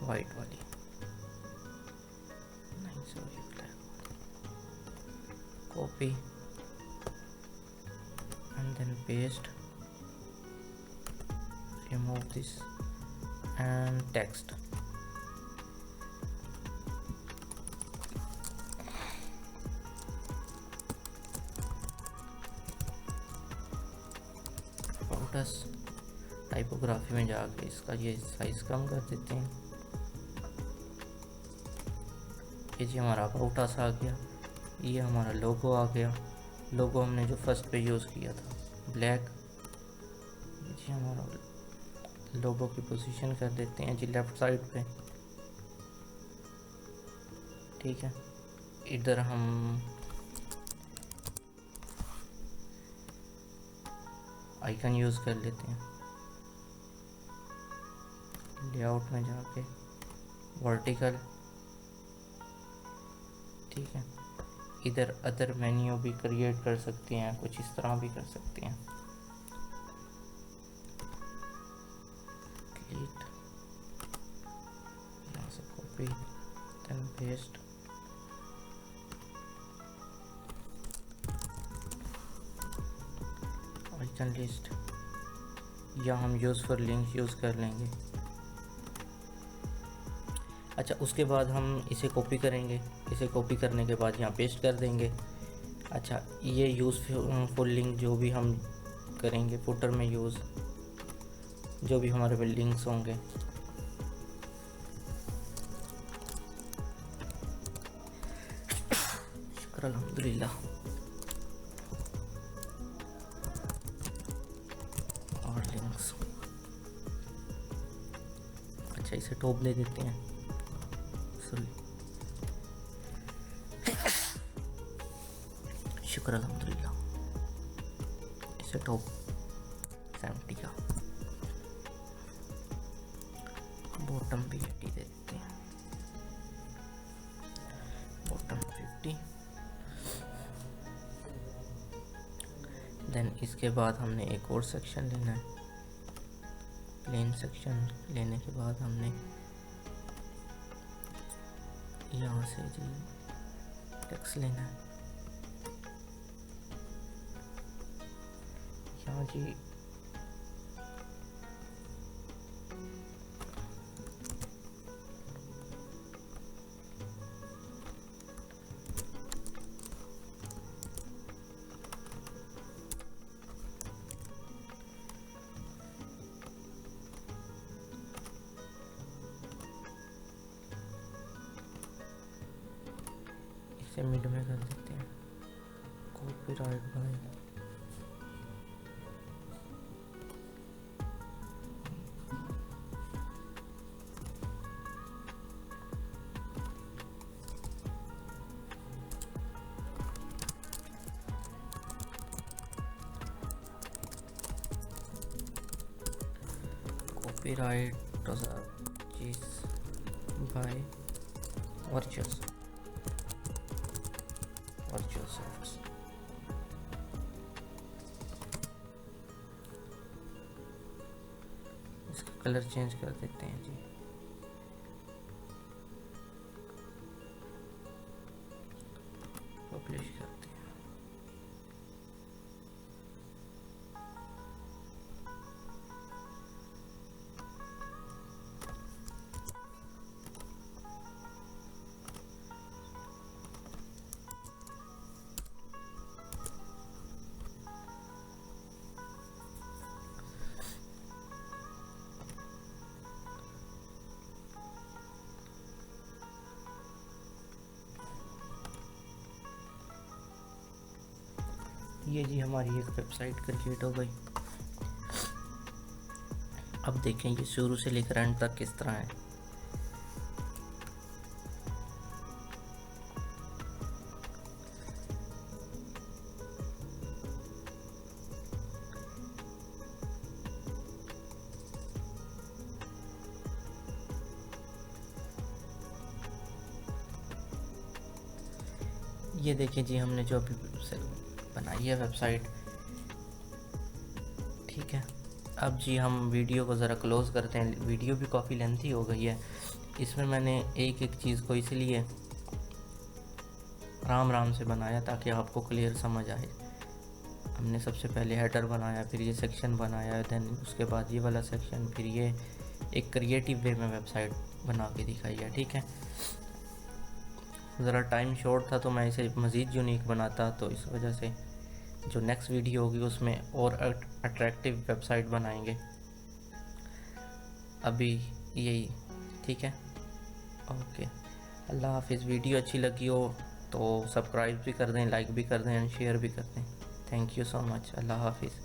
वाइट वाली नहीं, sorry, black. Copy and then paste, remove this and text. Photos typography में जाके इसका ये साइज कम कर देते हैं। ये जी हमारा अबाउट अस आ गया। ये हमारा लोगो आ गया। लोगो हमने जो फर्स्ट पे यूज़ किया था, ब्लैक। जी हमारा लोगो की पोजीशन कर देते हैं जी लेफ़्ट साइड पे। ठीक है, इधर हम आइकन यूज़ कर लेते हैं। लेआउट में जाके वर्टिकल, ठीक है। इधर अदर मेन्यू भी क्रिएट कर सकते हैं, कुछ इस तरह भी कर सकते हैं। क्लिक, यहाँ से copy then paste. Icon list, या हम यूज़ फॉर लिंक यूज़ कर लेंगे। अच्छा, उसके बाद हम इसे कॉपी करेंगे। इसे कॉपी करने के बाद यहाँ पेस्ट कर देंगे। अच्छा, ये यूज़ फुल लिंक जो भी हम करेंगे फुटर में यूज़, जो भी हमारे पे लिंक्स होंगे, शुक्र अल्हम्दुलिल्लाह। और लिंक्स, अच्छा इसे टॉप दे देते हैं। शुक्र अल्हम्दुलिल्लाह। इसे टॉप 70 का, बॉटम भी 80 दे देते हैं, बॉटम 50। देन इसके बाद हमने एक और सेक्शन लेना है। प्लेन सेक्शन लेने के बाद हमने यहाँ से जी टेक्स्ट लेना है। यहाँ जी इसे मिड में कर देते हैं। Copyright by copyright purchase by virtual softs। इसका कलर चेंज कर देते हैं जी। पब्लिश करते हैं। ये जी हमारी एक वेबसाइट क्रिएट हो गई। अब देखें ये शुरू से लेकर एंड तक किस तरह है। ये देखिए जी हमने जो अभी बनाई है वेबसाइट, ठीक है। अब जी हम वीडियो को ज़रा क्लोज़ करते हैं। वीडियो भी काफ़ी लेंथी हो गई है। इसमें मैंने एक एक चीज़ को इसलिए आराम से बनाया ताकि आपको क्लियर समझ आए। हमने सबसे पहले हेडर बनाया, फिर ये सेक्शन बनाया, देन उसके बाद ये वाला सेक्शन, फिर ये एक क्रिएटिव वे में वेबसाइट बना के दिखाई है, ठीक है। ज़रा टाइम शॉर्ट था तो मैं इसे मज़ीद यूनिक बनाता, तो इस वजह से जो नेक्स्ट वीडियो होगी उसमें और अट्रैक्टिव वेबसाइट बनाएंगे। अभी यही, ठीक है। ओके, अल्लाह हाफिज़। वीडियो अच्छी लगी हो तो सब्सक्राइब भी कर दें, लाइक भी कर दें एंड शेयर भी कर दें। Thank you so much. अल्लाह हाफिज़।